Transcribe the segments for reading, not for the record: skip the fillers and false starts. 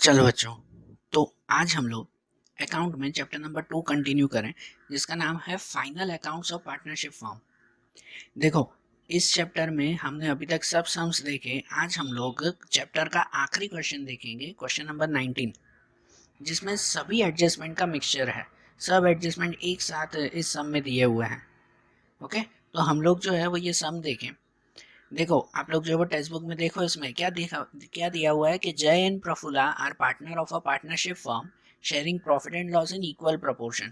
चलो बच्चों, तो आज हम लोग अकाउंट में चैप्टर नंबर 2 कंटिन्यू करें, जिसका नाम है final accounts of partnership firm. देखो, इस चैप्टर में हमने अभी तक सब सम्स देखे। आज हम लोग चैप्टर का आखिरी क्वेश्चन देखेंगे, क्वेश्चन नंबर 19, जिसमें सभी एडजस्टमेंट का मिक्सचर है। सब एडजस्टमेंट एक साथ इस सम में दिए हुए हैं। ओके, तो हम लोग जो है वो ये सम देखें। देखो, आप लोग जो है वो टेक्स्ट बुक में देखो, इसमें क्या दिया हुआ है कि Jay and Prafulla are partner of a partnership firm sharing profit and loss in equal proportion,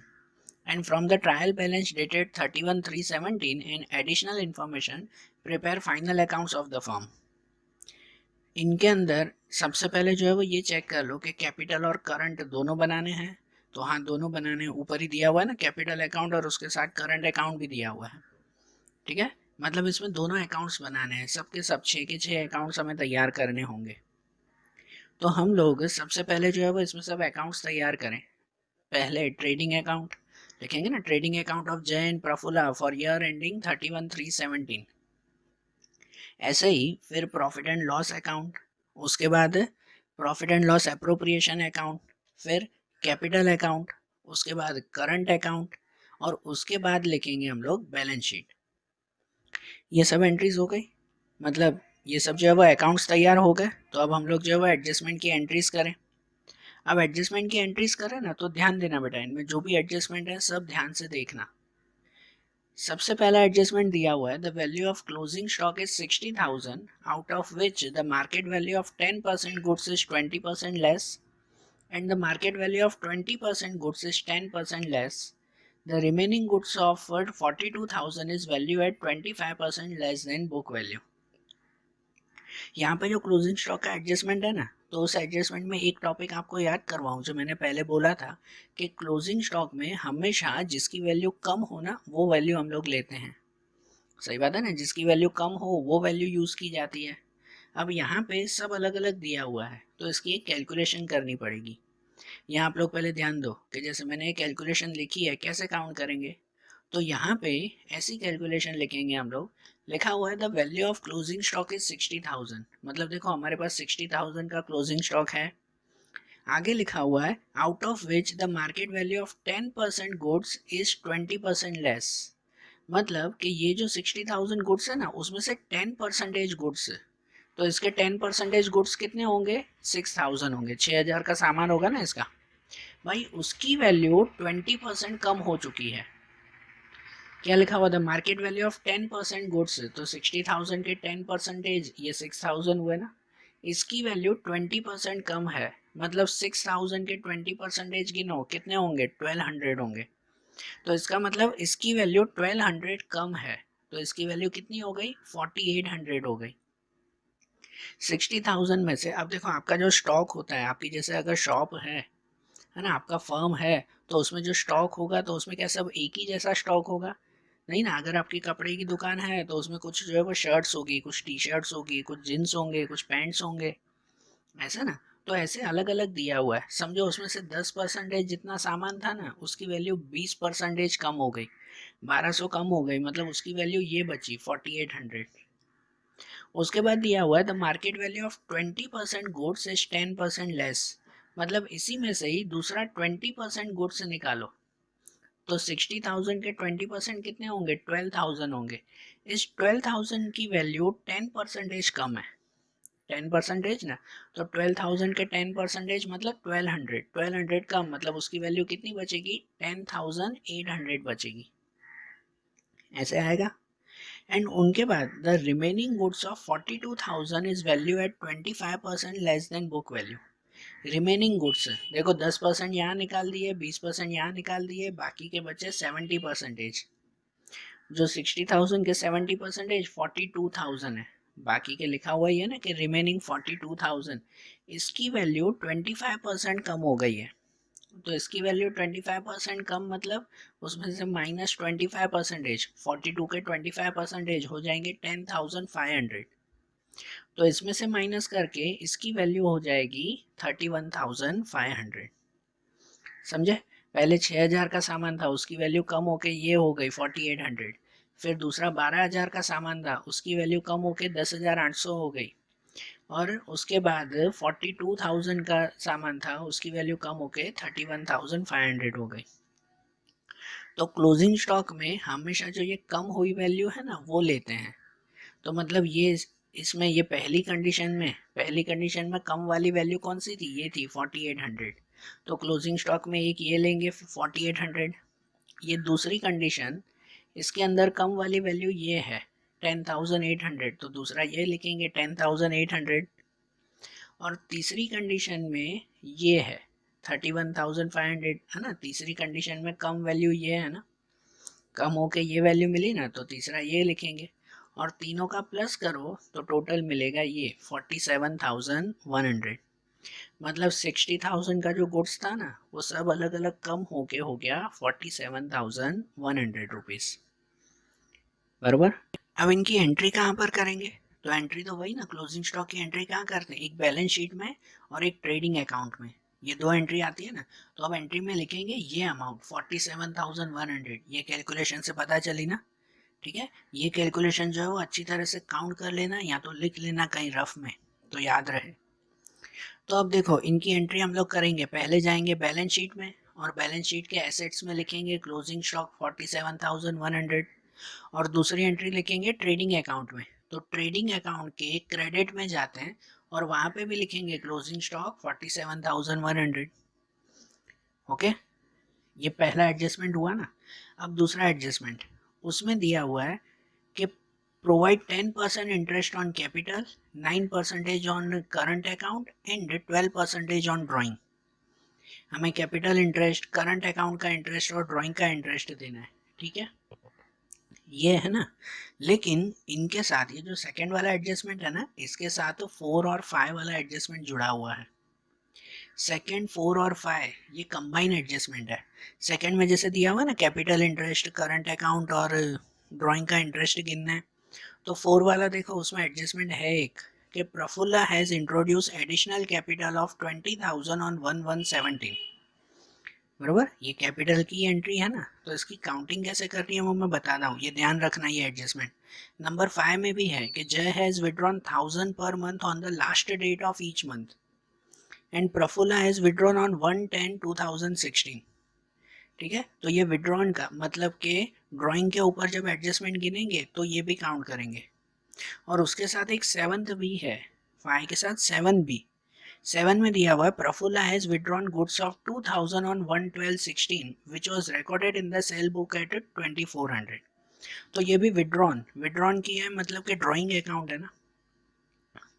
and from the trial balance dated 31/3/17 and additional information prepare final accounts of the firm। इनके अंदर सबसे पहले जो है वो ये चेक कर लो कि कैपिटल और करंट दोनों बनाने हैं। तो हाँ, दोनों बनाने, ऊपर ही दिया हुआ है ना कैपिटल अकाउंट, और उसके साथ करंट अकाउंट भी दिया हुआ है। ठीक है, मतलब इसमें दोनों अकाउंट्स बनाने हैं, सबके सब 6 के 6 अकाउंट्स हमें तैयार करने होंगे। तो हम लोग सबसे पहले जो है वो इसमें सब अकाउंट्स तैयार करें। पहले ट्रेडिंग अकाउंट लिखेंगे ना, ट्रेडिंग अकाउंट ऑफ जय and Prafulla for year ending 31/3/17। ऐसे ही फिर प्रॉफिट एंड लॉस अकाउंट, उसके बाद profit and loss appropriation account, फिर कैपिटल अकाउंट, उसके बाद करंट अकाउंट, और उसके बाद लिखेंगे हम लोग बैलेंस शीट। ये सब एंट्रीज हो गई, मतलब ये सब जो है वो अकाउंट्स तैयार हो गए। तो अब हम लोग जो है वो एडजस्टमेंट की एंट्रीज करें। अब एडजस्टमेंट की एंट्रीज करें ना, तो ध्यान देना बेटा, इनमें जो भी एडजस्टमेंट है सब ध्यान से देखना। सबसे पहला एडजस्टमेंट दिया हुआ है, the value of closing stock is 60,000, out of which the market value of 10% goods is 20% less, and the market value of 20% goods is 10% less. The remaining goods offered 42,000 is valued at 25% less than book value. यहाँ पे जो closing stock का adjustment है ना, तो उस adjustment में एक टॉपिक आपको याद करवाऊँ, जो मैंने पहले बोला था कि क्लोजिंग स्टॉक में हमेशा जिसकी वैल्यू कम हो ना, वो वैल्यू हम लोग लेते हैं। सही बात है ना, जिसकी वैल्यू कम हो वो वैल्यू यूज़ की जाती है। अब यहाँ पे सब अलग अलग दिया हुआ है, तो इसकी एक कैलकुलेशन करनी पड़ेगी। यहाँ आप लोग पहले ध्यान दो कि जैसे मैंने एक कैलकुलेशन लिखी है, कैसे काउंट करेंगे। तो यहाँ पे ऐसी कैलकुलेशन लिखेंगे हम लोग। लिखा हुआ है the value of closing stock is 60,000, मतलब देखो हमारे पास 60,000 का क्लोजिंग स्टॉक है। आगे लिखा हुआ है out of which the market value of 10% goods is 20% less, मतलब कि ये जो 60,000 गुड्स है ना, उसमें से 10% गुड्स, तो इसके 10% गुड्स कितने होंगे, 6,000 होंगे। 6,000 का सामान होगा ना इसका, भाई उसकी वैल्यू 20% कम हो चुकी है। क्या लिखा हुआ था, मार्केट वैल्यू ऑफ 10% गुड्स, तो 60,000 के 10% ये 6,000 हुए ना, इसकी वैल्यू 20% कम है, मतलब 6,000 के 20% गिनो कितने होंगे, 1200 होंगे। तो इसका मतलब इसकी वैल्यू 1200 कम है, तो इसकी वैल्यू कितनी हो गई, 4800 हो गई 60,000 में से। अब देखो, आपका जो स्टॉक होता है, आपकी जैसे अगर शॉप है ना, आपका फर्म है, तो उसमें जो स्टॉक होगा तो उसमें क्या सब एक ही जैसा स्टॉक होगा, नहीं ना। अगर आपकी कपड़े की दुकान है तो उसमें कुछ जो है वो शर्ट्स होगी, कुछ टी शर्ट्स होगी, कुछ जींस होंगे, कुछ पैंट्स होंगे, ऐसा ना। तो ऐसे अलग अलग दिया हुआ है। समझो उसमें से 10% जितना सामान था ना, उसकी वैल्यू 20% कम हो गई, 1200 कम हो गई, मतलब उसकी वैल्यू ये बची 4800। उसके बाद दिया हुआ है the market value of 20% goods is 10% less, मतलब इसी में से ही दूसरा 20% गुड्स निकालो। तो 60,000 के 20% कितने होंगे, 12,000 होंगे। इस 12,000 की वैल्यू 10% कम है, 10% ना, तो 12,000 के 10% मतलब 1200, 1200 कम, मतलब उसकी वैल्यू कितनी बचेगी, 10,800 बचेगी, ऐसे आएगा। एंड उनके बाद the remaining goods of 42,000 is value at 25% less than book value. Remaining goods देखो, 10% यहाँ निकाल दिए, 20% यहाँ निकाल दिए, बाकी के बचे 70%। जो 60,000 के 70% 42,000 है, बाकी के लिखा हुआ ही है ना कि रिमेनिंग 42,000, इसकी वैल्यू 25% कम हो गई है। तो इसकी वैल्यू 25% कम, मतलब उसमें से माइनस 25%, 42 के 25% हो जाएंगे 10,500। तो इसमें से माइनस करके इसकी वैल्यू हो जाएगी 31,500। समझे, पहले 6,000 का सामान था, उसकी वैल्यू कम होके ये हो गई 4800। फिर दूसरा 12,000 का सामान था, उसकी वैल्यू कम होके 10,800 हो गई। और उसके बाद 42,000 का सामान था, उसकी वैल्यू कम होके 31,500 हो गई। तो क्लोजिंग स्टॉक में हमेशा जो ये कम हुई वैल्यू है ना वो लेते हैं। तो मतलब ये इसमें ये पहली कंडीशन में कम वाली वैल्यू कौन सी थी, ये थी 4800। तो क्लोजिंग स्टॉक में एक ये लेंगे 4800। ये दूसरी कंडीशन, इसके अंदर कम वाली वैल्यू ये है 10,800, तो दूसरा ये लिखेंगे 10,800। और तीसरी कंडीशन में ये है 31,500 है ना, तीसरी कंडीशन में कम वैल्यू ये है ना, कम होके ये वैल्यू मिली ना, तो तीसरा ये लिखेंगे। और तीनों का प्लस करो तो टोटल मिलेगा ये 47,100। मतलब 60,000 का जो गुड्स था ना वो सब अलग अलग कम होके हो गया 47,100 रुपीज़, बराबर। अब इनकी एंट्री कहाँ पर करेंगे, तो एंट्री तो वही ना, क्लोजिंग स्टॉक की एंट्री कहाँ करते हैं, एक बैलेंस शीट में और एक ट्रेडिंग अकाउंट में, ये दो एंट्री आती है ना। तो अब एंट्री में लिखेंगे ये अमाउंट 47,100, ये कैलकुलेशन से पता चली ना, ठीक है। ये कैलकुलेशन जो है वो अच्छी तरह से काउंट कर लेना या तो लिख लेना कहीं रफ में, तो याद रहे। तो अब देखो इनकी एंट्री हम लोग करेंगे, पहले जाएंगे बैलेंस शीट में और बैलेंस शीट के एसेट्स में लिखेंगे क्लोजिंग स्टॉक 47,100, और दूसरी एंट्री लिखेंगे ट्रेडिंग अकाउंट में। तो ट्रेडिंग अकाउंट के क्रेडिट में जाते हैं और वहां पे भी लिखेंगे क्लोजिंग स्टॉक 47,100। ओके, ये पहला एडजस्टमेंट हुआ ना। अब दूसरा एडजस्टमेंट, उसमें दिया हुआ है कि provide 10% interest on capital, 9% on current account and 12% on drawing. हमें कैपिटल इंटरेस्ट, करंट अकाउंट का इंटरेस्ट और ड्राइंग का इंटरेस्ट देना है, ठीक है, ये है ना। लेकिन इनके साथ ये जो सेकंड वाला एडजस्टमेंट है ना, इसके साथ 4 और 5 वाला एडजस्टमेंट जुड़ा हुआ है। सेकंड, 4 और 5 ये कंबाइन एडजस्टमेंट है। सेकंड में जैसे दिया हुआ ना कैपिटल इंटरेस्ट, करंट अकाउंट और ड्राइंग का इंटरेस्ट गिनना है, तो 4 वाला देखो उसमें एडजस्टमेंट है एक कि Prafulla has introduce additional capital of 20,000 on 1/1/17, बराबर। ये कैपिटल की एंट्री है ना, तो इसकी काउंटिंग कैसे करनी है वो मैं बता रहा हूँ, ये ध्यान रखना ये एडजस्टमेंट। नंबर 5 में भी है कि जय has withdrawn 1,000 per month on the last date of each month and Prafulla has withdrawn on 1/10/2016, ठीक है। तो ये विड्रॉन का मतलब कि ड्राइंग के ऊपर जब एडजस्टमेंट गिनेंगे तो ये भी काउंट करेंगे। और उसके साथ एक 7th भी है, 5 के साथ 7 भी। 7 में दिया हुआ है Prafulla has withdrawn goods of 2,000 on 1/12/16 which was recorded in the sale book at 2,400। तो ये भी विड्रॉन विड्रॉन की है, मतलब कि ड्राइंग अकाउंट है ना।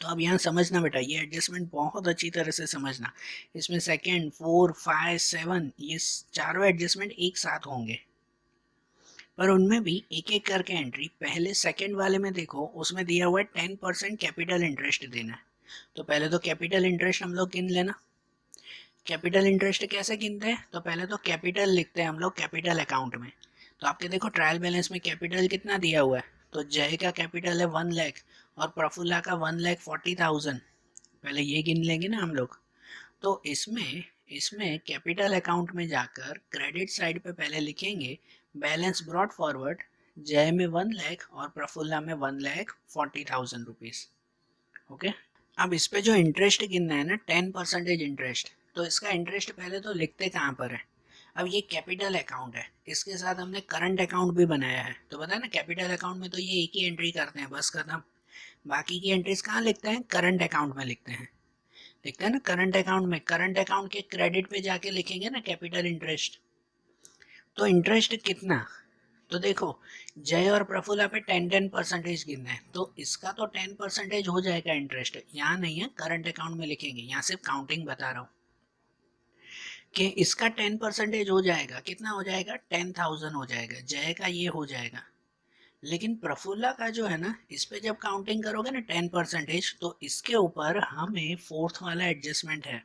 तो अब यहाँ समझना बेटा, ये एडजस्टमेंट बहुत अच्छी तरह से समझना। इसमें सेकंड, 4, 5, 7 ये चारों एडजस्टमेंट एक साथ होंगे, पर उनमें भी एक एक करके एंट्री। पहले सेकंड वाले में देखो उसमें दिया हुआ है 10% कैपिटल इंटरेस्ट देना है। तो पहले तो कैपिटल इंटरेस्ट हम लोग गिन लेना। कैपिटल इंटरेस्ट कैसे गिनते हैं, तो पहले तो कैपिटल लिखते हैं हम लोग कैपिटल अकाउंट में। तो आपके देखो ट्रायल बैलेंस में कैपिटल कितना दिया हुआ है, तो जय का कैपिटल है 1 लाख और प्रफुल्ला का 1,40,000। पहले ये गिन लेंगे ना हम लोग। तो इसमें इसमें कैपिटल अकाउंट में जाकर क्रेडिट साइड पे पहले लिखेंगे बैलेंस ब्रॉट फॉरवर्ड, जय में 1 लाख और प्रफुल्ला में 1,40,000 रुपीज़। ओके, अब इस पे जो इंटरेस्ट गिनना है ना 10% इंटरेस्ट, तो इसका इंटरेस्ट पहले तो लिखते कहाँ पर है। अब ये कैपिटल अकाउंट है, इसके साथ हमने करंट अकाउंट भी बनाया है, तो पता है ना कैपिटल अकाउंट में तो ये एक ही एंट्री करते हैं बस खत्म। बाकी की एंट्रीज कहाँ लिखते हैं, करंट अकाउंट में लिखते हैं। लिखते हैं ना करंट अकाउंट में, करंट अकाउंट के क्रेडिट पे जाके लिखेंगे ना कैपिटल इंटरेस्ट। तो इंटरेस्ट कितना, तो देखो जय और प्रफुल्ला पे 10% गिनना है, तो इसका तो 10% हो जाएगा इंटरेस्ट, यहाँ नहीं है करंट अकाउंट में लिखेंगे, यहाँ सिर्फ काउंटिंग बता रहा हूँ कि इसका 10% हो जाएगा। कितना हो जाएगा, 10,000 हो जाएगा, जय का ये हो जाएगा। लेकिन प्रफुल्ला का जो है ना, इस पे जब काउंटिंग करोगे ना 10%, तो इसके ऊपर हमें 4th वाला एडजस्टमेंट है,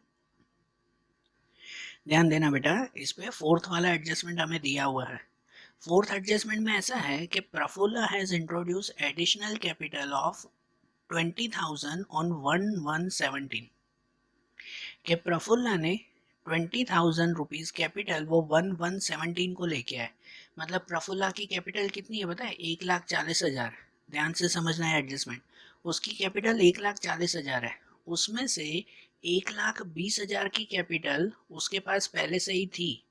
ध्यान देना बेटा, इस पे 4th वाला एडजस्टमेंट हमें दिया हुआ है। 4th एडजस्टमेंट में ऐसा है कि Prafulla has introduce additional capital of 20,000 on 1/1/17, कि प्रफुल्ला ने 20,000 रुपीज़ कैपिटल वो 1/1/17 को लेके आए। मतलब प्रफुल्ला की कैपिटल कितनी है पता है, 1,40,000। ध्यान से समझना है एडजस्टमेंट। उसकी कैपिटल 1,40,000 है, उसमें से 1,20,000 की कैपिटल उसके पास पहले से ही थी।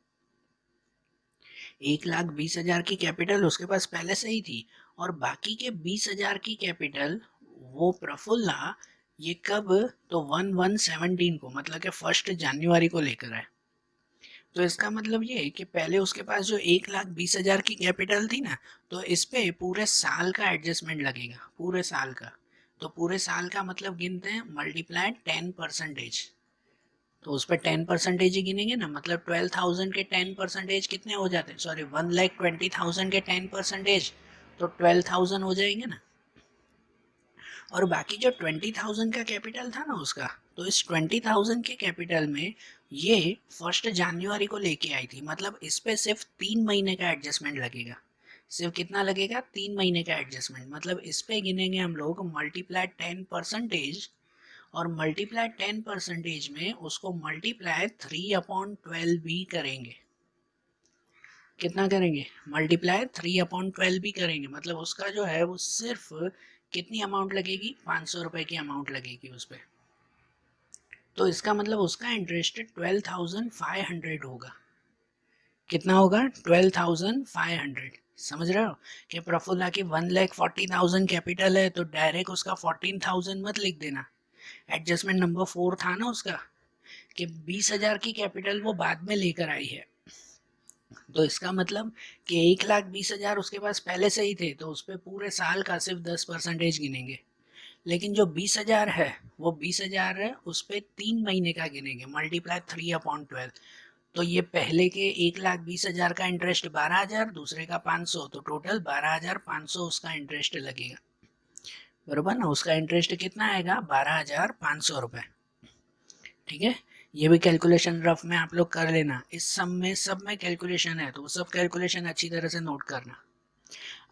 1,20,000 की कैपिटल उसके पास पहले से ही थी, और बाकी के 20,000 की कैपिटल वो प्रफुल्ला ये कब, तो 1/1/17 को, मतलब कि 1 जनवरी को लेकर आए। तो इसका मतलब ये है कि पहले उसके पास जो 1,20,000 की कैपिटल थी ना, तो इस पे पूरे साल का एडजस्टमेंट लगेगा, पूरे साल का। तो पूरे साल का मतलब गिनते हैं, मल्टीप्लाई 10%। तो उस पर 10% ही गिनेंगे ना, मतलब 12,000 के 10% कितने हो जाते हैं, सॉरी 1,20,000 के 10%, तो 12,000 हो जाएंगे ना। और बाकी जो 20,000 का कैपिटल था ना उसका, तो इस 20,000 के कैपिटल में ये 1 जनवरी को लेके आई थी, मतलब इस पे सिर्फ 3 महीने का एडजस्टमेंट लगेगा। सिर्फ कितना लगेगा, 3 महीने का एडजस्टमेंट, मतलब इस पे गिनेंगे हम लोग मल्टीप्लाई 10%, और मल्टीप्लाई 10% में उसको मल्टीप्लाई 3/12 भी करेंगे। कितना करेंगे, मल्टीप्लाई 3/12 भी करेंगे, मतलब उसका जो है वो सिर्फ कितनी अमाउंट लगेगी, 500 रुपए की अमाउंट लगेगी उस पर। तो इसका मतलब उसका इंटरेस्ट 12,500 होगा। कितना होगा, 12,500। समझ रहे हो कि प्रफुल्ला की 1,40,000 कैपिटल है, तो डायरेक्ट उसका 14,000 मत लिख देना। एडजस्टमेंट नंबर 4 था ना उसका, कि 20,000 की कैपिटल वो बाद में लेकर आई है। तो इसका मतलब कि 1,20,000 उसके पास पहले से ही थे, तो उस पर पूरे साल का सिर्फ 10% गिनेंगे। लेकिन जो 20,000 है, वो 20,000 है, उस पर 3 महीने का गिनेंगे, मल्टीप्लाई 3/12। तो ये पहले के 1,20,000 का इंटरेस्ट 12,000, दूसरे का 500, तो टोटल 12,500 उसका इंटरेस्ट लगेगा। बरोबर ना, उसका इंटरेस्ट कितना आएगा, 12,500 रुपये। ठीक है, ये भी कैलकुलेशन रफ में आप लोग कर लेना, इस सब में कैलकुलेशन है, तो वो सब कैलकुलेशन अच्छी तरह से नोट करना।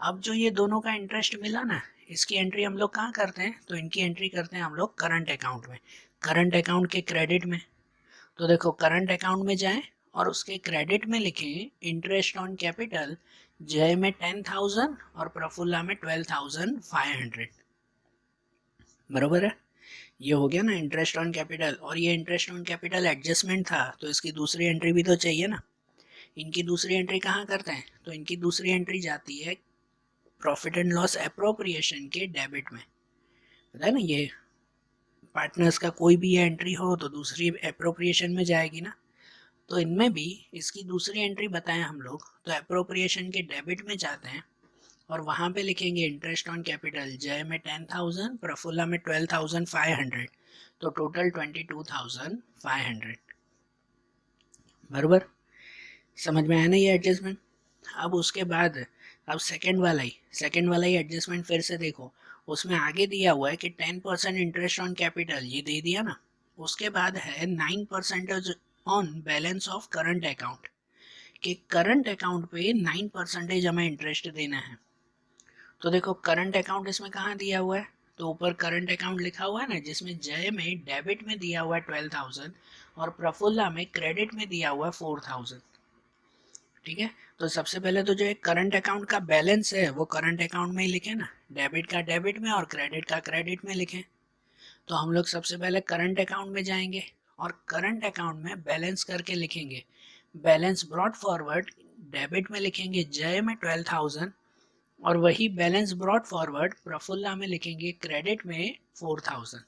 अब जो ये दोनों का इंटरेस्ट मिला ना, इसकी एंट्री हम लोग कहाँ करते हैं, तो इनकी एंट्री करते हैं हम लोग करंट अकाउंट में, करंट अकाउंट के क्रेडिट में। तो देखो करंट अकाउंट में जाएं और उसके क्रेडिट में लिखें इंटरेस्ट ऑन कैपिटल, जय में 10,000 और प्रफुल्ला में 12,500। बरोबर है, ये हो गया ना इंटरेस्ट ऑन कैपिटल। और ये इंटरेस्ट ऑन कैपिटल एडजस्टमेंट था, तो इसकी दूसरी एंट्री भी तो चाहिए ना। इनकी दूसरी एंट्री कहाँ करते हैं, तो इनकी दूसरी एंट्री जाती है प्रॉफिट एंड लॉस एप्रोप्रिएशन के डेबिट में। पता है ना, ये पार्टनर्स का कोई भी एंट्री हो तो दूसरी एप्रोप्रिएशन में जाएगी ना। तो इनमें भी इसकी दूसरी एंट्री बताएं हम लोग, तो एप्रोप्रिएशन के डेबिट में जाते हैं और वहाँ पे लिखेंगे इंटरेस्ट ऑन कैपिटल, जय में 10,000, प्रफुल्ला में 12,500, तो टोटल 22,500। बराबर, समझ में आया ना ये एडजस्टमेंट। अब उसके बाद अब सेकेंड वाला ही एडजस्टमेंट फिर से देखो, उसमें आगे दिया हुआ है कि 10% इंटरेस्ट ऑन कैपिटल, ये दे दिया ना। उसके बाद है 9% on balance of current account, कि करंट अकाउंट पे 9% हमें इंटरेस्ट देना है। तो देखो करंट अकाउंट इसमें कहाँ दिया हुआ है, तो ऊपर करंट अकाउंट लिखा हुआ है ना, जिसमें जय में डेबिट में दिया हुआ है 12,000 और प्रफुल्ला में क्रेडिट में दिया हुआ है 4,000। ठीक है, तो सबसे पहले तो जो एक करंट अकाउंट का बैलेंस है वो करंट अकाउंट में ही लिखे ना, डेबिट का डेबिट में और क्रेडिट का क्रेडिट में लिखें। तो हम लोग सबसे पहले करंट अकाउंट में जाएंगे और करंट अकाउंट में बैलेंस करके लिखेंगे, बैलेंस ब्रॉट फॉरवर्ड डेबिट में लिखेंगे जय में 12,000, और वही बैलेंस ब्रॉट फॉरवर्ड प्रफुल्ला में लिखेंगे क्रेडिट में 4,000।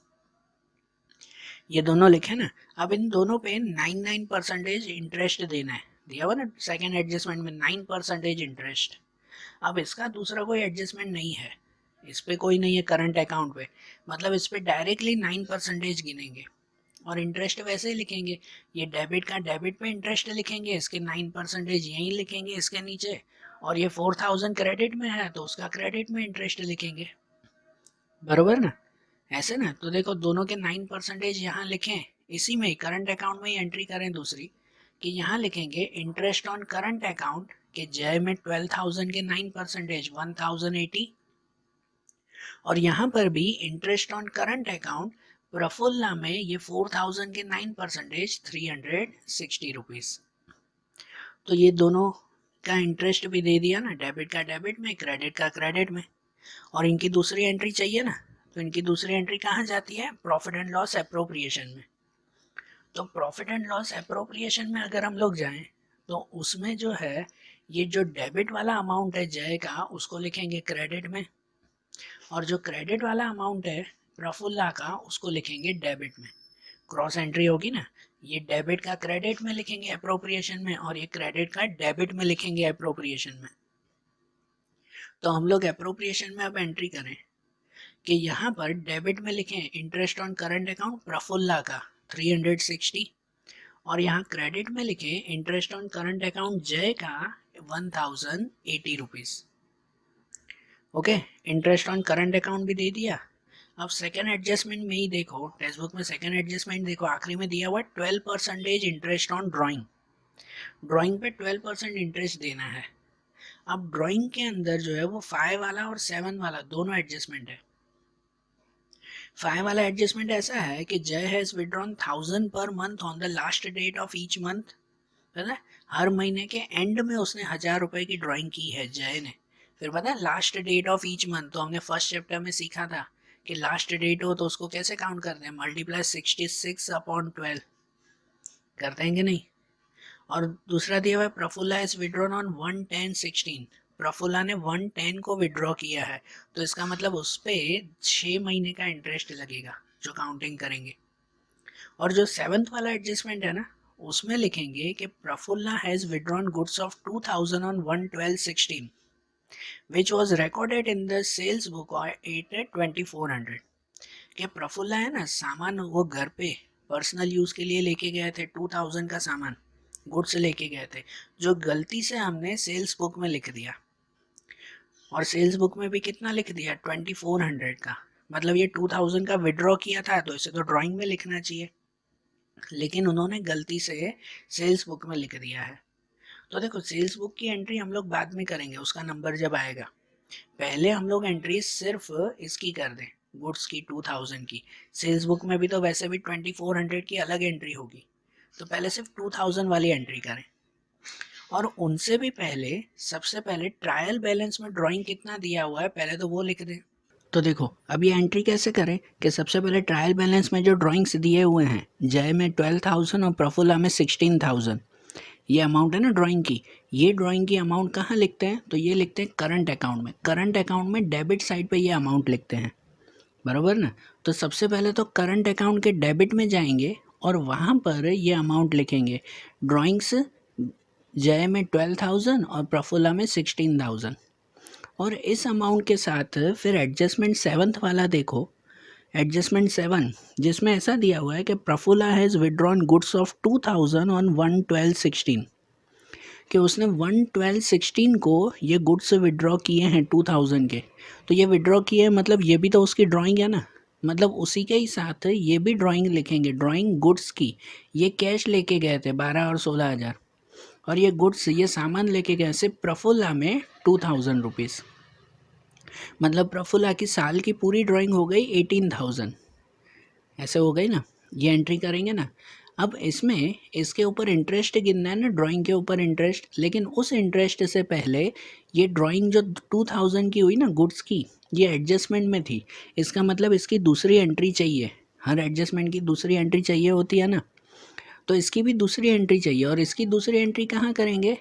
ये दोनों लिखे ना। अब इन दोनों पे 9% इंटरेस्ट देना है, दिया हुआ ना सेकेंड एडजस्टमेंट में 9% इंटरेस्ट। अब इसका दूसरा कोई एडजस्टमेंट नहीं है, इस पे कोई नहीं है करंट अकाउंट पे, मतलब इस पे डायरेक्टली 9% गिनेंगे और इंटरेस्ट वैसे ही लिखेंगे। ये डेबिट का डेबिट पे इंटरेस्ट लिखेंगे, इसके 9% यहीं लिखेंगे इसके नीचे, और ये 4,000 क्रेडिट में है तो उसका क्रेडिट में इंटरेस्ट लिखेंगे। बरोबर ना, ऐसे ना। तो देखो दोनों के 9% यहाँ लिखें, इसी में ही करंट अकाउंट में ही एंट्री करें दूसरी, कि यहाँ लिखेंगे इंटरेस्ट ऑन करंट अकाउंट के जय में 12,000 के 9% 1,080, और यहाँ पर भी interest on current account Prafulla में ये 4,000 के 9% 360 रुपीज। तो ये दोनों का इंटरेस्ट भी दे दिया ना, डेबिट का डेबिट में क्रेडिट का क्रेडिट में। और इनकी दूसरी एंट्री चाहिए ना, तो इनकी दूसरी एंट्री कहाँ जाती है? प्रॉफिट एंड लॉस एप्रोप्रिएशन में। तो प्रॉफिट एंड लॉस एप्रोप्रिएशन में अगर हम लोग जाएं तो उसमें जो है ये जो डेबिट वाला अमाउंट है जय का उसको लिखेंगे क्रेडिट में, और जो क्रेडिट वाला अमाउंट है प्रफुल्ला का उसको लिखेंगे डेबिट में। क्रॉस एंट्री होगी ना, ये डेबिट का क्रेडिट में लिखेंगे अप्रोप्रिएशन में और ये क्रेडिट का डेबिट में लिखेंगे अप्रोप्रिएशन में। तो हम लोग अप्रोप्रिएशन में अब एंट्री करें कि यहाँ पर डेबिट में लिखें interest on current account Prafulla का 360, और यहाँ क्रेडिट में लिखें इंटरेस्ट ऑन करंट अकाउंट जय का 1080 rupees. Okay, interest on current account भी दे दिया। अब सेकेंड एडजस्टमेंट में ही देखो, टेक्स्ट बुक में सेकेंड एडजस्टमेंट देखो आखिरी में दिया हुआ 12% इंटरेस्ट ऑन ड्राइंग। ड्राइंग पे 12% इंटरेस्ट देना है। अब ड्राइंग के अंदर जो है वो 5 वाला और 7 वाला दोनों एडजस्टमेंट है। 5 वाला एडजस्टमेंट ऐसा है कि जय has withdrawn 1000 per month on the last date of each month, है ना, हर महीने के एंड में उसने 1000 रुपए की ड्राइंग की है जय ने। फिर पता है last date of each month, तो हमने फर्स्ट चैप्टर में सीखा था कि लास्ट डेट हो तो उसको कैसे काउंट करते हैं, मल्टीप्लाई 66/12 करते हैं कि नहीं। और दूसरा दिया हुआ है Prafulla is withdrawn on 1/10/16, Prafulla ने 1/10 को विड्रॉ किया है, तो इसका मतलब उस पर 6 महीने का इंटरेस्ट लगेगा जो काउंटिंग करेंगे। और जो 7th वाला एडजस्टमेंट है ना उसमें लिखेंगे कि Prafulla has withdrawn goods of 2000 on 1/12/16 which was recorded in the sales book at 2400। कि प्रफुल्ला है ना सामान वो घर पे पर्सनल यूज के लिए लेके गए थे, 2000 का सामान गुड्स लेके गए थे, जो गलती से हमने सेल्स बुक में लिख दिया, और सेल्स बुक में भी कितना लिख दिया 2400 का, मतलब ये 2000 का विड्रॉ किया था तो इसे तो ड्राइंग में लिखना चाहिए, लेकिन उन्होंने गलती से सेल्स बुक में लिख दिया है। तो देखो सेल्स बुक की एंट्री हम लोग बाद में करेंगे, उसका नंबर जब आएगा। पहले हम लोग एंट्री सिर्फ इसकी कर दें, गुड्स की 2000 की। सेल्स बुक में भी तो वैसे भी 2400 की अलग एंट्री होगी, तो पहले सिर्फ 2000 वाली एंट्री करें। और उनसे भी पहले सबसे पहले ट्रायल बैलेंस में ड्राइंग कितना दिया हुआ है पहले तो वो लिख दें। तो देखो अब ये एंट्री कैसे करें कि सबसे पहले ट्रायल बैलेंस में जो ड्राइंग्स दिए हुए हैं, जय में 12,000 और प्रफुल्ला में 16,000, ये अमाउंट है ना ड्राइंग की, ये ड्राइंग की अमाउंट कहाँ लिखते हैं, तो ये लिखते हैं करंट अकाउंट में। करंट अकाउंट में डेबिट साइड पे ये अमाउंट लिखते हैं, बराबर ना। तो सबसे पहले तो करंट अकाउंट के डेबिट में जाएंगे और वहाँ पर ये अमाउंट लिखेंगे, ड्राइंग्स जय में 12,000 और प्रफुल्ला में 16,000। और इस अमाउंट के साथ फिर एडजस्टमेंट 7th वाला देखो, एडजस्टमेंट 7 जिसमें ऐसा दिया हुआ है कि Prafulla has withdrawn goods of 2000 on 1/12/16, कि उसने 1/12/16 को ये गुड्स विड्रॉ किए हैं 2000 के। तो ये विड्रॉ किए हैं मतलब ये भी तो उसकी ड्राइंग है ना, मतलब उसी के ही साथ ये भी ड्राइंग लिखेंगे, ड्राइंग गुड्स की। ये कैश लेके गए थे 12 और 16,000, और ये गुड्स ये सामान लेके गए सिर्फ प्रफुल्ला में 2000 रुपीज़, मतलब प्रफुल्ला की साल की पूरी ड्राइंग हो गई 18,000, ऐसे हो गई ना। ये एंट्री करेंगे ना। अब इसमें इसके ऊपर इंटरेस्ट गिनना है ना, ड्राइंग के ऊपर इंटरेस्ट, लेकिन उस इंटरेस्ट से पहले ये ड्राइंग जो 2000 की हुई ना गुड्स की, ये एडजस्टमेंट में थी, इसका मतलब इसकी दूसरी एंट्री चाहिए। हर एडजस्टमेंट की दूसरी एंट्री चाहिए होती है ना, तो इसकी भी दूसरी एंट्री चाहिए। और इसकी दूसरी एंट्री कहाँ करेंगे,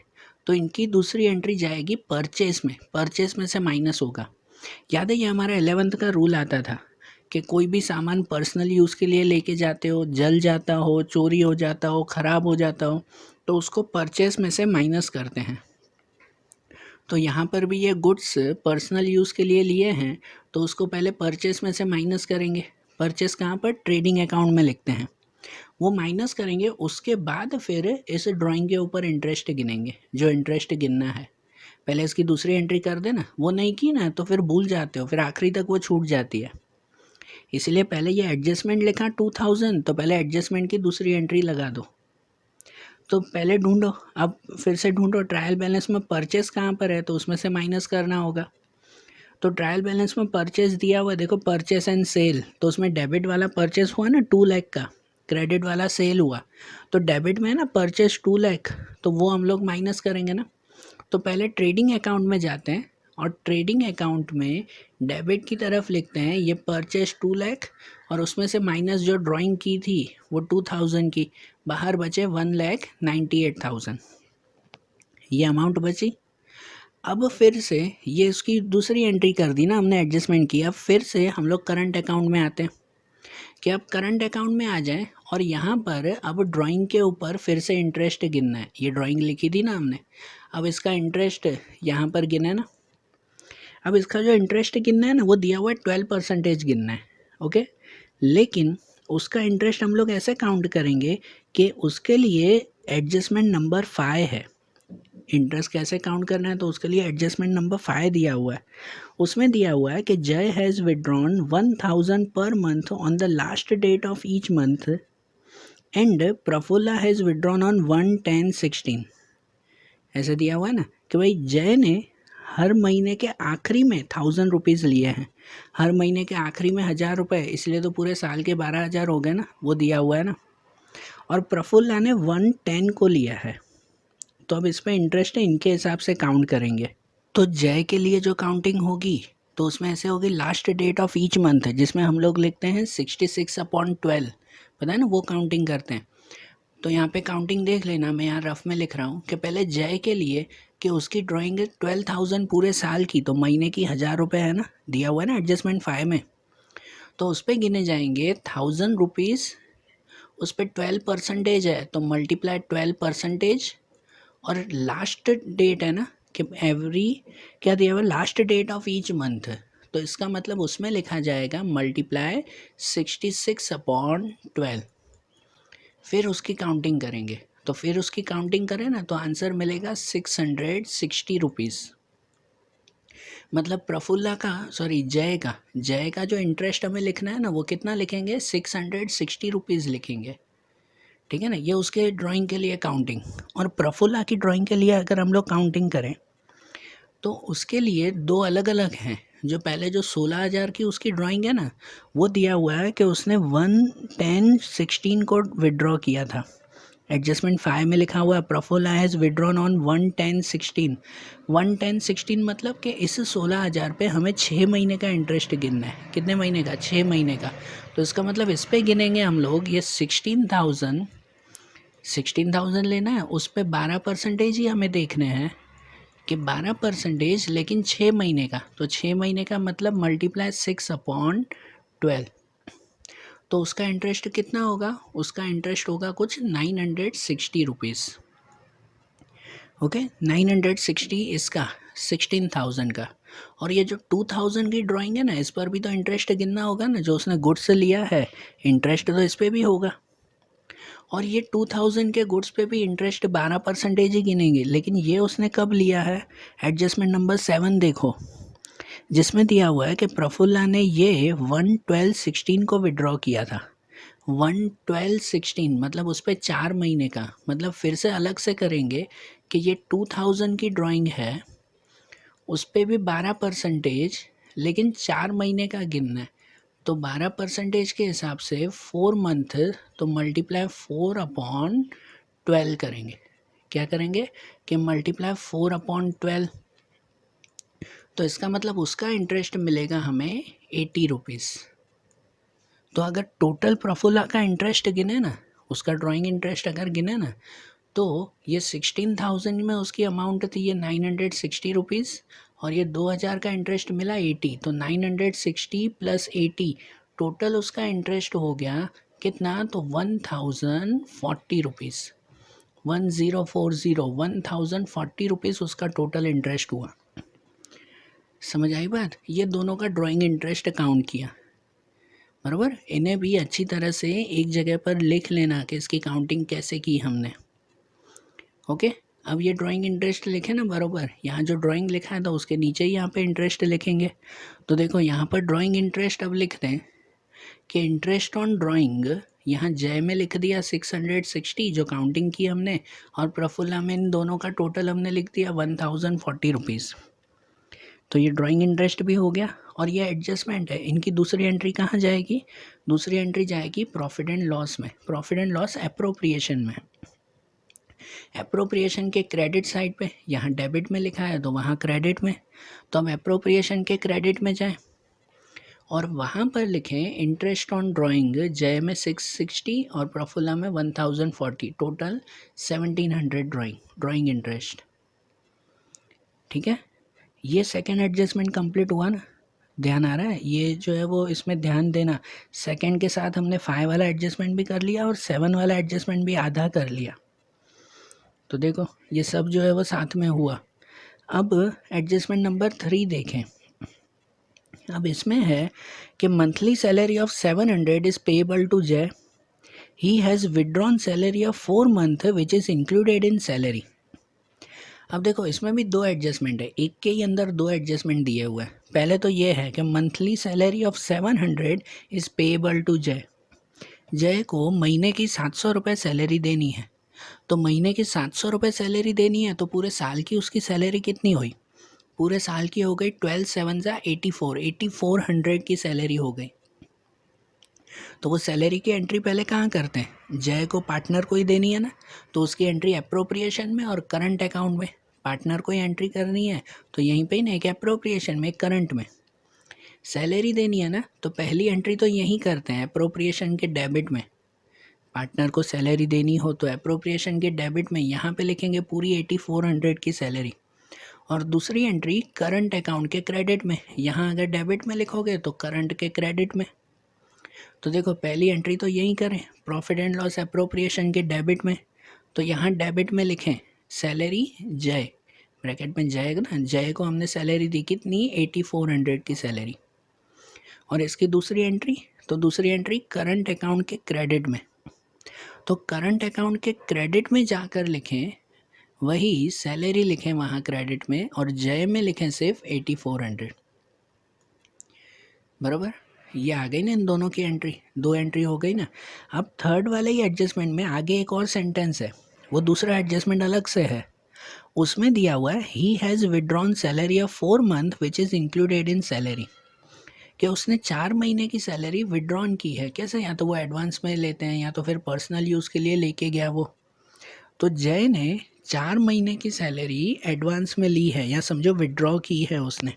तो इनकी दूसरी एंट्री जाएगी परचेस में, परचेस में से माइनस होगा। याद है ये हमारा 11th का रूल आता था कि कोई भी सामान पर्सनल यूज़ के लिए लेके जाते हो, जल जाता हो, चोरी हो जाता हो, ख़राब हो जाता हो, तो उसको परचेस में से माइनस करते हैं। तो यहाँ पर भी ये गुड्स पर्सनल यूज़ के लिए लिए हैं, तो उसको पहले परचेस में से माइनस करेंगे। परचेस कहाँ पर, ट्रेडिंग अकाउंट में लिखते हैं, वो माइनस करेंगे। उसके बाद फिर इस ड्राइंग के ऊपर इंटरेस्ट गिनेंगे, जो इंटरेस्ट गिनना है। पहले इसकी दूसरी एंट्री कर देना, वो नहीं की ना तो फिर भूल जाते हो, फिर आखिरी तक वो छूट जाती है। इसलिए पहले ये एडजस्टमेंट लिखा 2000, तो पहले एडजस्टमेंट की दूसरी एंट्री लगा दो। तो पहले ढूंढो, अब फिर से ढूंढो ट्रायल बैलेंस में परचेस कहाँ पर है, तो उसमें से माइनस करना होगा। तो ट्रायल बैलेंस में परचेस दिया हुआ है, देखो परचेस एंड सेल, तो उसमें डेबिट वाला परचेस हुआ ना 2 लाख का, क्रेडिट वाला सेल हुआ, तो डेबिट में है ना परचेस 2 लाख, तो वो हम लोग माइनस करेंगे ना। तो पहले ट्रेडिंग अकाउंट में जाते हैं और ट्रेडिंग अकाउंट में डेबिट की तरफ लिखते हैं ये परचेज 2 लाख और उसमें से माइनस जो ड्राइंग की थी वो 2000 की, बाहर बचे 1,98,000, ये अमाउंट बची। अब फिर से ये उसकी दूसरी एंट्री कर दी ना हमने, एडजस्टमेंट किया। फिर से हम लोग करंट अकाउंट में आते हैं कि अब करंट अकाउंट में आ जाए और यहाँ पर अब ड्राइंग के ऊपर फिर से इंटरेस्ट गिनना है। ये ड्राइंग लिखी थी ना हमने, अब इसका इंटरेस्ट यहाँ पर गिना है ना। अब इसका जो इंटरेस्ट गिनना है ना वो दिया हुआ है 12% गिनना है, ओके। लेकिन उसका इंटरेस्ट हम लोग ऐसे काउंट करेंगे कि उसके लिए एडजस्टमेंट नंबर 5 है। इंटरेस्ट कैसे काउंट करना है, तो उसके लिए एडजस्टमेंट नंबर 5 दिया हुआ है। उसमें दिया हुआ है कि जय has withdrawn 1000 per month on the last date of each month and Prafulla has withdrawn on 1/10/16। ऐसे दिया हुआ है ना कि भाई जय ने हर महीने के आखिरी में 1000 रुपीज़ लिए हैं, हर महीने के आखिरी में 1000 रुपये, इसलिए तो पूरे साल के 12,000 हो गए ना, वो दिया हुआ है ना। और प्रफुल्ला ने 110 को लिया है, तो अब इस पर इंटरेस्ट इनके हिसाब से काउंट करेंगे। तो जय के लिए जो काउंटिंग होगी तो उसमें ऐसे होगी last date of each month, जिसमें हम लोग लिखते हैं 66/12, पता है ना, वो काउंटिंग करते हैं। तो यहाँ पे काउंटिंग देख लेना, मैं यहाँ रफ में लिख रहा हूँ कि पहले जय के लिए कि उसकी ड्राइंग 12,000 पूरे साल की, तो महीने की 1000 रुपये है ना, दिया हुआ है ना एडजस्टमेंट 5 में, तो उस पर गिने जाएंगे 1000 रुपीज़, उस पर 12% है तो मल्टीप्लाई 12%, और लास्ट डेट है ना कि एवरी क्या दिया हुआ, last date of each month, तो इसका मतलब उसमें लिखा जाएगा मल्टीप्लाई 66/12, फिर उसकी काउंटिंग करेंगे। तो फिर उसकी काउंटिंग करें ना तो आंसर मिलेगा 660 रुपीज़। मतलब प्रफुल्ला का, सॉरी जय का जो इंटरेस्ट हमें लिखना है ना वो कितना लिखेंगे, 660 रुपीज़ लिखेंगे, ठीक है ना। ये उसके ड्राइंग के लिए काउंटिंग। और प्रफुल्ला की ड्राइंग के लिए अगर हम लोग काउंटिंग करें तो उसके लिए दो अलग अलग हैं। जो पहले जो 16,000 की उसकी ड्राइंग है ना, वो दिया हुआ है कि उसने 1/10/16 को विड्रॉ किया था। एडजस्टमेंट 5 में लिखा हुआ है प्रफुल्ला हैज़ विड्रॉन ऑन 1/10/16। 1/10/16 मतलब कि इस 16,000 पे हमें 6 महीने का इंटरेस्ट गिनना है। कितने महीने का, 6 महीने का। तो इसका मतलब इस पे गिनेंगे हम लोग ये 16,000 लेना है, उस पर 12% ही हमें देखने हैं कि 12%, लेकिन 6 महीने का, तो 6 महीने का मतलब मल्टीप्लाई 6/12, तो उसका इंटरेस्ट कितना होगा, उसका इंटरेस्ट होगा कुछ 960 रुपीज़, ओके। 960 इसका 16,000 का। और ये जो 2000 की ड्राइंग है ना, इस पर भी तो इंटरेस्ट गिनना होगा ना, जो उसने गुड्स लिया है, इंटरेस्ट तो इस पर भी होगा। और ये 2000 के गुड्स पे भी इंटरेस्ट 12% ही गिनेंगे, लेकिन ये उसने कब लिया है, एडजस्टमेंट नंबर 7 देखो, जिसमें दिया हुआ है कि प्रफुल्ला ने ये 1/12/16 को विड्रॉ किया था। 1/12/16 मतलब उस पर 4 महीने का, मतलब फिर से अलग से करेंगे कि ये 2000 की ड्राइंग है, उस पर भी 12%, लेकिन 4 महीने का गिनना है। तो 12% के हिसाब से 4 मंथ, तो मल्टीप्लाई 4/12 करेंगे। क्या करेंगे कि मल्टीप्लाई 4/12, तो इसका मतलब उसका इंटरेस्ट मिलेगा हमें 80 रुपीज़। तो अगर टोटल प्रफुल्ला का इंटरेस्ट गिने ना, उसका ड्राइंग इंटरेस्ट अगर गिने ना, तो ये 16,000 में उसकी अमाउंट थी ये 960 रुपीज़, और ये 2000 का इंटरेस्ट मिला 80, तो 960 + 80 टोटल उसका इंटरेस्ट हो गया कितना, तो 1040 रुपीज़। 1040 रुपीज़ उसका टोटल इंटरेस्ट हुआ। समझ आई बात, ये दोनों का ड्राइंग इंटरेस्ट काउंट किया, बराबर। इन्हें भी अच्छी तरह से एक जगह पर लिख लेना कि इसकी काउंटिंग कैसे की हमने, ओके। अब ये ड्राइंग इंटरेस्ट लिखे ना बराबर, यहाँ जो ड्राइंग लिखा है तो उसके नीचे ही यहाँ पे इंटरेस्ट लिखेंगे। तो देखो यहाँ पर ड्राइंग इंटरेस्ट अब लिखते हैं कि इंटरेस्ट ऑन ड्राइंग, यहाँ जय में लिख दिया 660 जो काउंटिंग की हमने, और प्रफुल्ला में इन दोनों का टोटल हमने लिख दिया 1040 रुपीज़। तो ये ड्राइंग इंटरेस्ट भी हो गया, और ये एडजस्टमेंट है। इनकी दूसरी एंट्री कहाँ जाएगी, दूसरी एंट्री जाएगी प्रॉफिट एंड लॉस में, प्रॉफिट एंड लॉस एप्रोप्रिएशन में। एप्रोप्रिएशन के क्रेडिट साइड पे यहाँ डेबिट में लिखा है तो वहाँ क्रेडिट में, तो हम एप्रोप्रिएशन के क्रेडिट में जाएं और वहाँ पर लिखें इंटरेस्ट ऑन ड्राइंग, जय में 660 और प्रफुल्ला में 1040, टोटल 1700 ड्राइंग इंटरेस्ट। ठीक है, ये सेकेंड एडजस्टमेंट कंप्लीट हुआ ना, ध्यान आ रहा है? ये जो है वो इसमें ध्यान देना, सेकेंड के साथ हमने 5 वाला एडजस्टमेंट भी कर लिया और 7 वाला एडजस्टमेंट भी आधा कर लिया। तो देखो ये सब जो है वो साथ में हुआ। अब एडजस्टमेंट नंबर 3 देखें। अब इसमें है कि monthly salary of 700 is payable to Jay, he has withdrawn salary of 4 month which is included in salary. अब देखो इसमें भी 2 एडजस्टमेंट है, एक के ही अंदर 2 एडजस्टमेंट दिए हुए हैं। पहले तो ये है कि monthly salary of 700 is payable to Jay, Jay को महीने की 700 रुपये सैलरी देनी है। तो महीने की 700 रुपये सैलरी देनी है तो पूरे साल की उसकी सैलरी कितनी हुई? पूरे साल की हो गई 12 7 जा 8400 की सैलरी हो गई। तो वो सैलरी की एंट्री पहले कहाँ करते हैं? जय को पार्टनर को ही देनी है ना, तो उसकी एंट्री एप्रोप्रिएशन में और करंट अकाउंट में। पार्टनर को ही एंट्री करनी है तो यहीं पे ही ना, एक एप्रोप्रिएशन में एक करंट में। सैलरी देनी है ना, तो पहली एंट्री तो यहीं करते हैं एप्रोप्रिएशन के डेबिट में। पार्टनर को सैलरी देनी हो तो एप्रोप्रिएशन के डेबिट में यहाँ पे लिखेंगे पूरी 8400 की सैलरी, और दूसरी एंट्री करंट अकाउंट के क्रेडिट में। यहाँ अगर डेबिट में लिखोगे तो करंट के क्रेडिट में। तो देखो पहली एंट्री तो यही करें, प्रॉफिट एंड लॉस एप्रोप्रिएशन के डेबिट में, तो यहाँ डेबिट में लिखें सैलरी जय, ब्रैकेट में जाएगा ना, जय को हमने सैलरी दी कितनी? 8400 की सैलरी। और इसकी दूसरी एंट्री, तो दूसरी एंट्री करंट अकाउंट के क्रेडिट में, तो करंट अकाउंट के क्रेडिट में जाकर लिखें वही सैलरी लिखें वहाँ क्रेडिट में, और जय में लिखें सिर्फ 8400। बराबर, ये आ गई ना इन दोनों की एंट्री, 2 एंट्री हो गई ना। अब थर्ड वाले ही एडजस्टमेंट में आगे एक और सेंटेंस है, वो दूसरा एडजस्टमेंट अलग से है। उसमें दिया हुआ है ही has withdrawn salary of 4 month which is included in salary, कि उसने 4 महीने की सैलरी विड्रॉन की है। कैसे? या तो वो एडवांस में लेते हैं या तो फिर पर्सनल यूज़ के लिए लेके गया वो। तो जय ने 4 महीने की सैलरी एडवांस में ली है, या समझो विड्रॉ की है उसने।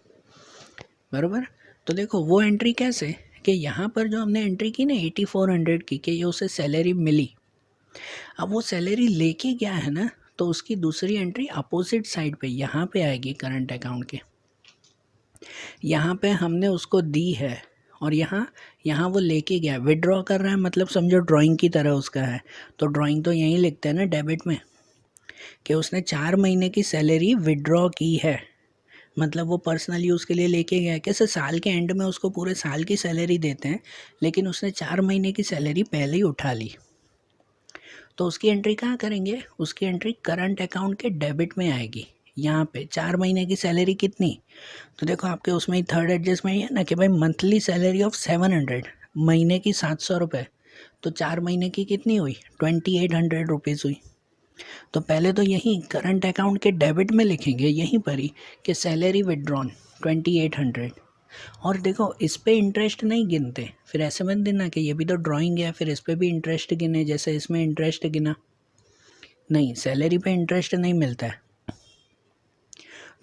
बराबर, तो देखो वो एंट्री कैसे कि यहाँ पर जो हमने एंट्री की ना 8400 की, कि ये उसे सैलरी मिली। अब वो सैलरी लेके गया है ना, तो उसकी दूसरी एंट्री अपोजिट साइड पे यहाँ पे आएगी करंट अकाउंट के। यहाँ पे हमने उसको दी है और यहाँ वो लेके गया, विड्रॉ कर रहा है, मतलब समझो ड्राइंग की तरह उसका है। तो ड्राइंग तो यहीं लिखते हैं ना डेबिट में, कि उसने 4 महीने की सैलरी विड्रॉ की है, मतलब वो पर्सनल यूज़ के लिए लेके गया। कैसे? साल के एंड में उसको पूरे साल की सैलरी देते हैं, लेकिन उसने 4 महीने की सैलरी पहले ही उठा ली। तो उसकी एंट्री कहाँ करेंगे? उसकी एंट्री करंट अकाउंट के डेबिट में आएगी। यहाँ पे 4 महीने की सैलरी कितनी? तो देखो आपके उसमें ही थर्ड एडजस्टमेंट है ना, कि भाई मंथली सैलरी ऑफ 700, महीने की 700 रुपये, तो 4 महीने की कितनी हुई? 2800 रुपीज़ हुई। तो पहले तो यहीं करंट अकाउंट के डेबिट में लिखेंगे यहीं पर ही कि सैलरी विड्रॉन 2800, और देखो इस पे इंटरेस्ट नहीं गिनते, फिर ऐसे मत देना कि ये भी तो ड्राइंग है फिर इस पे भी इंटरेस्ट गिने, जैसे इसमें इंटरेस्ट गिना। नहीं, सैलरी पे इंटरेस्ट नहीं मिलता है।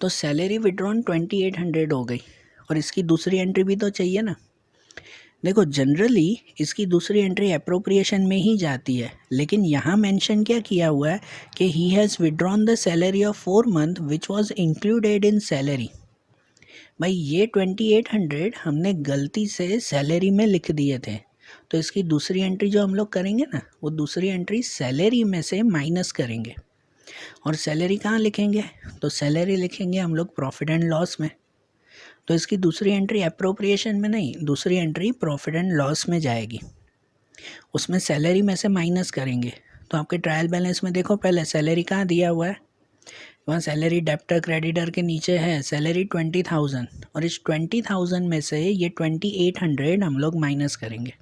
तो सैलरी विड्रॉन 2800 हो गई, और इसकी दूसरी एंट्री भी तो चाहिए ना। देखो जनरली इसकी दूसरी एंट्री एप्रोप्रिएशन में ही जाती है, लेकिन यहाँ मेंशन क्या किया हुआ है कि ही has withdrawn the salary of 4 month which was included in salary. भाई ये 2800 हमने गलती से सैलरी में लिख दिए थे, तो इसकी दूसरी एंट्री जो हम लोग करेंगे ना, वो दूसरी एंट्री सैलरी में से माइनस करेंगे। और सैलरी कहाँ लिखेंगे? तो सैलरी लिखेंगे हम लोग प्रॉफिट एंड लॉस में। तो इसकी दूसरी एंट्री एप्रोप्रिएशन में नहीं, दूसरी एंट्री प्रॉफिट एंड लॉस में जाएगी, उसमें सैलरी में से माइनस करेंगे। तो आपके ट्रायल बैलेंस में देखो पहले सैलरी कहाँ दिया हुआ है, वहाँ सैलरी डेप्टर क्रेडिटर के नीचे है सैलरी 20,000, और इस 20,000 में से ये 2800 हम लोग माइनस करेंगे।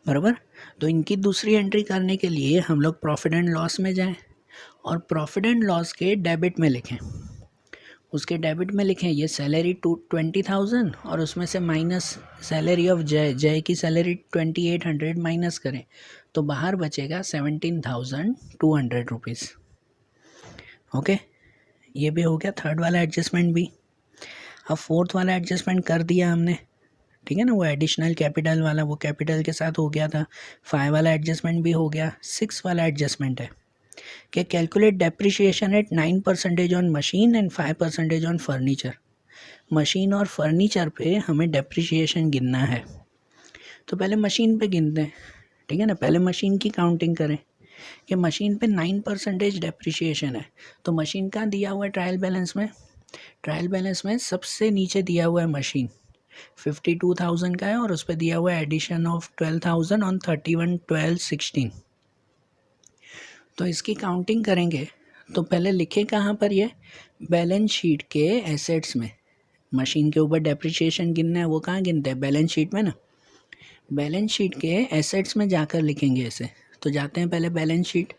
बराबर, तो इनकी दूसरी एंट्री करने के लिए हम लोग प्रॉफिट एंड लॉस में जाएं और प्रॉफिट एंड लॉस के डेबिट में लिखें। उसके डेबिट में लिखें ये सैलरी 20,000 और उसमें से माइनस सैलरी ऑफ जय की सैलरी 2,800 माइनस करें तो बाहर बचेगा 17,200 रुपीज़। ओके, ये भी हो गया थर्ड वाला एडजस्टमेंट भी। अब फोर्थ वाला एडजस्टमेंट कर दिया हमने, ठीक है ना, वो एडिशनल कैपिटल वाला वो कैपिटल के साथ हो गया था। 5 वाला एडजस्टमेंट भी हो गया। 6 वाला एडजस्टमेंट है कि calculate depreciation eight 9% on machine and 5% on furniture. Machine और फर्नीचर पे हमें डेप्रिसिएशन गिनना है। तो पहले मशीन पे गिनते हैं, ठीक है ना। पहले मशीन की काउंटिंग करें कि मशीन पे 9% डेप्रिसिएशन है। तो मशीन कहाँ दिया हुआ है ट्रायल बैलेंस में? ट्रायल बैलेंस में सबसे नीचे दिया हुआ है मशीन 52,000 का है और उस पर दिया हुआ है एडिशन ऑफ 12,000 ऑन 31/12/16। तो इसकी काउंटिंग करेंगे तो पहले लिखे कहाँ पर ये बैलेंस शीट के एसेट्स में। मशीन के ऊपर डेप्रिसिएशन गिनना है, वो कहाँ गिनते हैं? बैलेंस शीट में ना। बैलेंस शीट के एसेट्स में जाकर लिखेंगे इसे। तो जाते हैं पहले बैलेंस शीट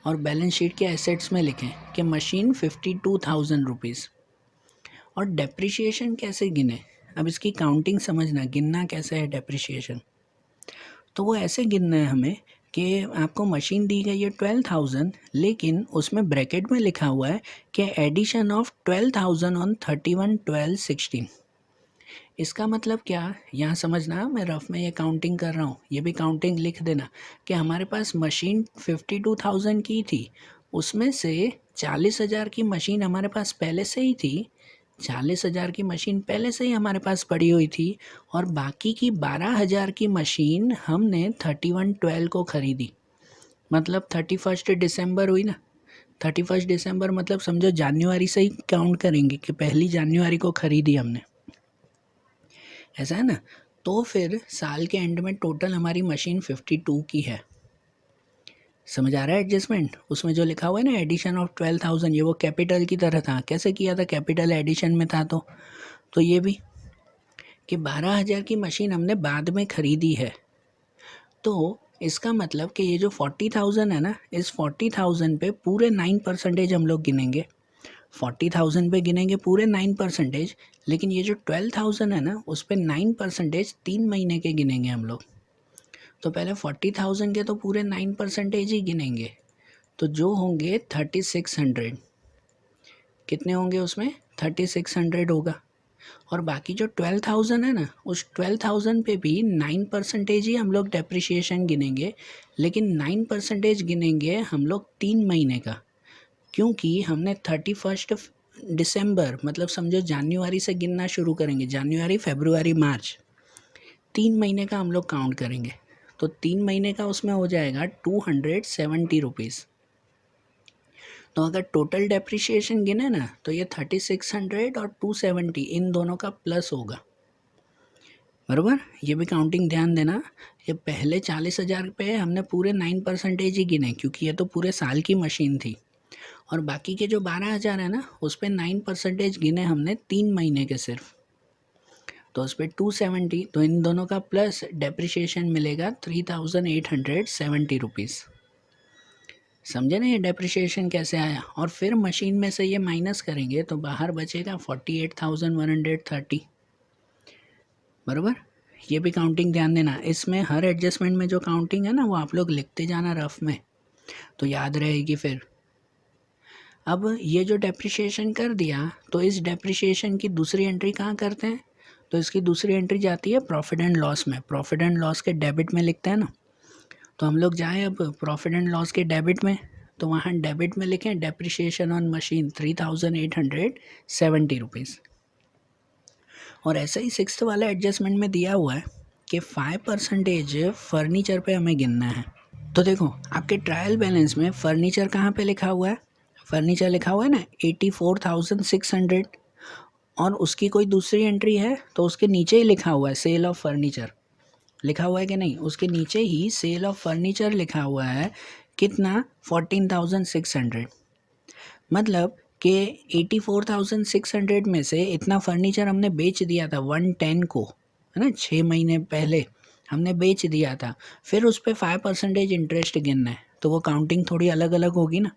और बैलेंस शीट के एसेट्स में लिखें कि मशीन 52,000 रुपीज़। और डेप्रिसिएशन कैसे गिने? अब इसकी काउंटिंग समझना, गिनना कैसे है डेप्रिसिएशन। तो वो ऐसे गिनना है हमें कि आपको मशीन दी गई है 12,000, लेकिन उसमें ब्रैकेट में लिखा हुआ है कि एडिशन ऑफ 12,000 ऑन 31/12/16। इसका मतलब क्या, यहाँ समझना, मैं रफ में ये काउंटिंग कर रहा हूँ, ये भी काउंटिंग लिख देना कि हमारे पास मशीन 52,000 की थी, उसमें से 40,000 की मशीन हमारे पास पहले से ही थी, 40,000 की मशीन पहले से ही हमारे पास पड़ी हुई थी और बाकी की 12,000 की मशीन हमने 31/12 को ख़रीदी। मतलब 31 दिसंबर हुई ना। 31 दिसंबर मतलब समझो जनवरी से ही काउंट करेंगे कि 1 जनवरी को ख़रीदी हमने, ऐसा है ना। तो फिर साल के एंड में टोटल हमारी मशीन 52 की है। समझ आ रहा है एडजस्टमेंट? उसमें जो लिखा हुआ है ना एडिशन ऑफ 12,000, ये वो कैपिटल की तरह था। कैसे किया था? कैपिटल एडिशन में था। तो ये भी कि 12,000 की मशीन हमने बाद में ख़रीदी है। तो इसका मतलब कि ये जो 40,000 है ना, इस 40,000 पे पूरे 9% हम लोग गिनेंगे। 40,000 पे गिनेंगे पूरे 9%, लेकिन ये जो 12,000 है ना, उस पर 9% 3 महीने के गिनेंगे हम लोग। तो पहले 40,000 के तो पूरे 9% ही गिनेंगे, तो जो होंगे 3600। कितने होंगे उसमें? 3600 होगा। और बाकी जो 12,000 है ना, उस 12,000 पे भी 9% ही हम लोग डेप्रिसिएशन गिनेंगे, लेकिन 9% गिनेंगे हम लोग 3 महीने का, क्योंकि हमने 31 दिसंबर मतलब समझो जनवरी से गिनना शुरू करेंगे। जनवरी, फरवरी, मार्च, 3 महीने का हम लोग काउंट करेंगे। तो 3 महीने का उसमें हो जाएगा 270 रुपीज़। तो अगर टोटल डेप्रिसिएशन गिने ना, तो ये 3600 और 270 इन दोनों का प्लस होगा, बराबर। ये भी काउंटिंग ध्यान देना। ये पहले 40,000 पे हमने पूरे 9% ही गिने, क्योंकि ये तो पूरे साल की मशीन थी। और बाकी के जो 12,000 है ना, उस पर 9% गिने हमने 3 महीने के सिर्फ। तो उस पर 270, तो इन दोनों का प्लस डेप्रिसिएशन मिलेगा 3,870 रुपीज़। समझे ना ये डेप्रिसिएशन कैसे आया? और फिर मशीन में से ये माइनस करेंगे तो बाहर बचेगा 48,130, बराबर। ये भी काउंटिंग ध्यान देना। इसमें हर एडजस्टमेंट में जो काउंटिंग है ना, वो आप लोग लिखते जाना रफ में, तो याद रहेगी फिर। अब ये जो डेप्रिसिएशन कर दिया, तो इस डेप्रिसिएशन की दूसरी एंट्री कहाँ करते हैं? तो इसकी दूसरी एंट्री जाती है प्रॉफिट एंड लॉस में। प्रॉफिट एंड लॉस के डेबिट में लिखते हैं ना। तो हम लोग जाएँ अब प्रॉफिट एंड लॉस के डेबिट में, तो वहाँ डेबिट में लिखें डेप्रिसिएशन ऑन मशीन 3,870 रुपीज़। और ऐसे ही 6th वाला एडजस्टमेंट में दिया हुआ है कि 5% फर्नीचर पे हमें गिनना है। तो देखो आपके ट्रायल बैलेंस में फर्नीचर कहाँ पे लिखा हुआ है? फर्नीचर लिखा हुआ है ना 84,600, और उसकी कोई दूसरी एंट्री है तो उसके नीचे ही लिखा हुआ है सेल ऑफ फर्नीचर। लिखा हुआ है कि नहीं? उसके नीचे ही सेल ऑफ फर्नीचर लिखा हुआ है। कितना? 14,600। मतलब कि 84,600 में से इतना फर्नीचर हमने बेच दिया था 110 को, है ना, 6 महीने पहले हमने बेच दिया था। फिर उस पर 5% इंटरेस्ट गिनना है, तो वो काउंटिंग थोड़ी अलग अलग होगी ना।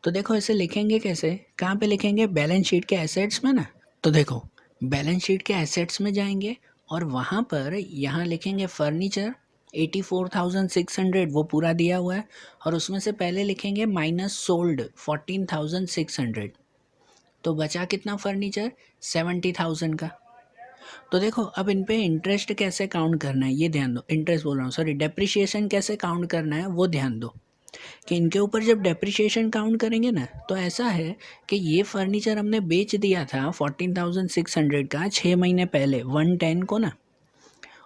तो देखो इसे लिखेंगे कैसे, कहाँ पे लिखेंगे, बैलेंस शीट के एसेट्स में ना। तो देखो बैलेंस शीट के एसेट्स में जाएंगे और वहाँ पर यहाँ लिखेंगे फर्नीचर 84,600, वो पूरा दिया हुआ है, और उसमें से पहले लिखेंगे माइनस सोल्ड 14,600, तो बचा कितना फर्नीचर, 70,000 का। तो देखो अब इन पे इंटरेस्ट कैसे काउंट करना है ये ध्यान दो, इंटरेस्ट बोल रहा हूँ सॉरी, डेप्रिसिएशन कैसे काउंट करना है वो ध्यान दो, कि इनके ऊपर जब डेप्रिसिएशन काउंट करेंगे ना तो ऐसा है कि ये फर्नीचर हमने बेच दिया था 14,600 का 6 महीने पहले 110 को ना,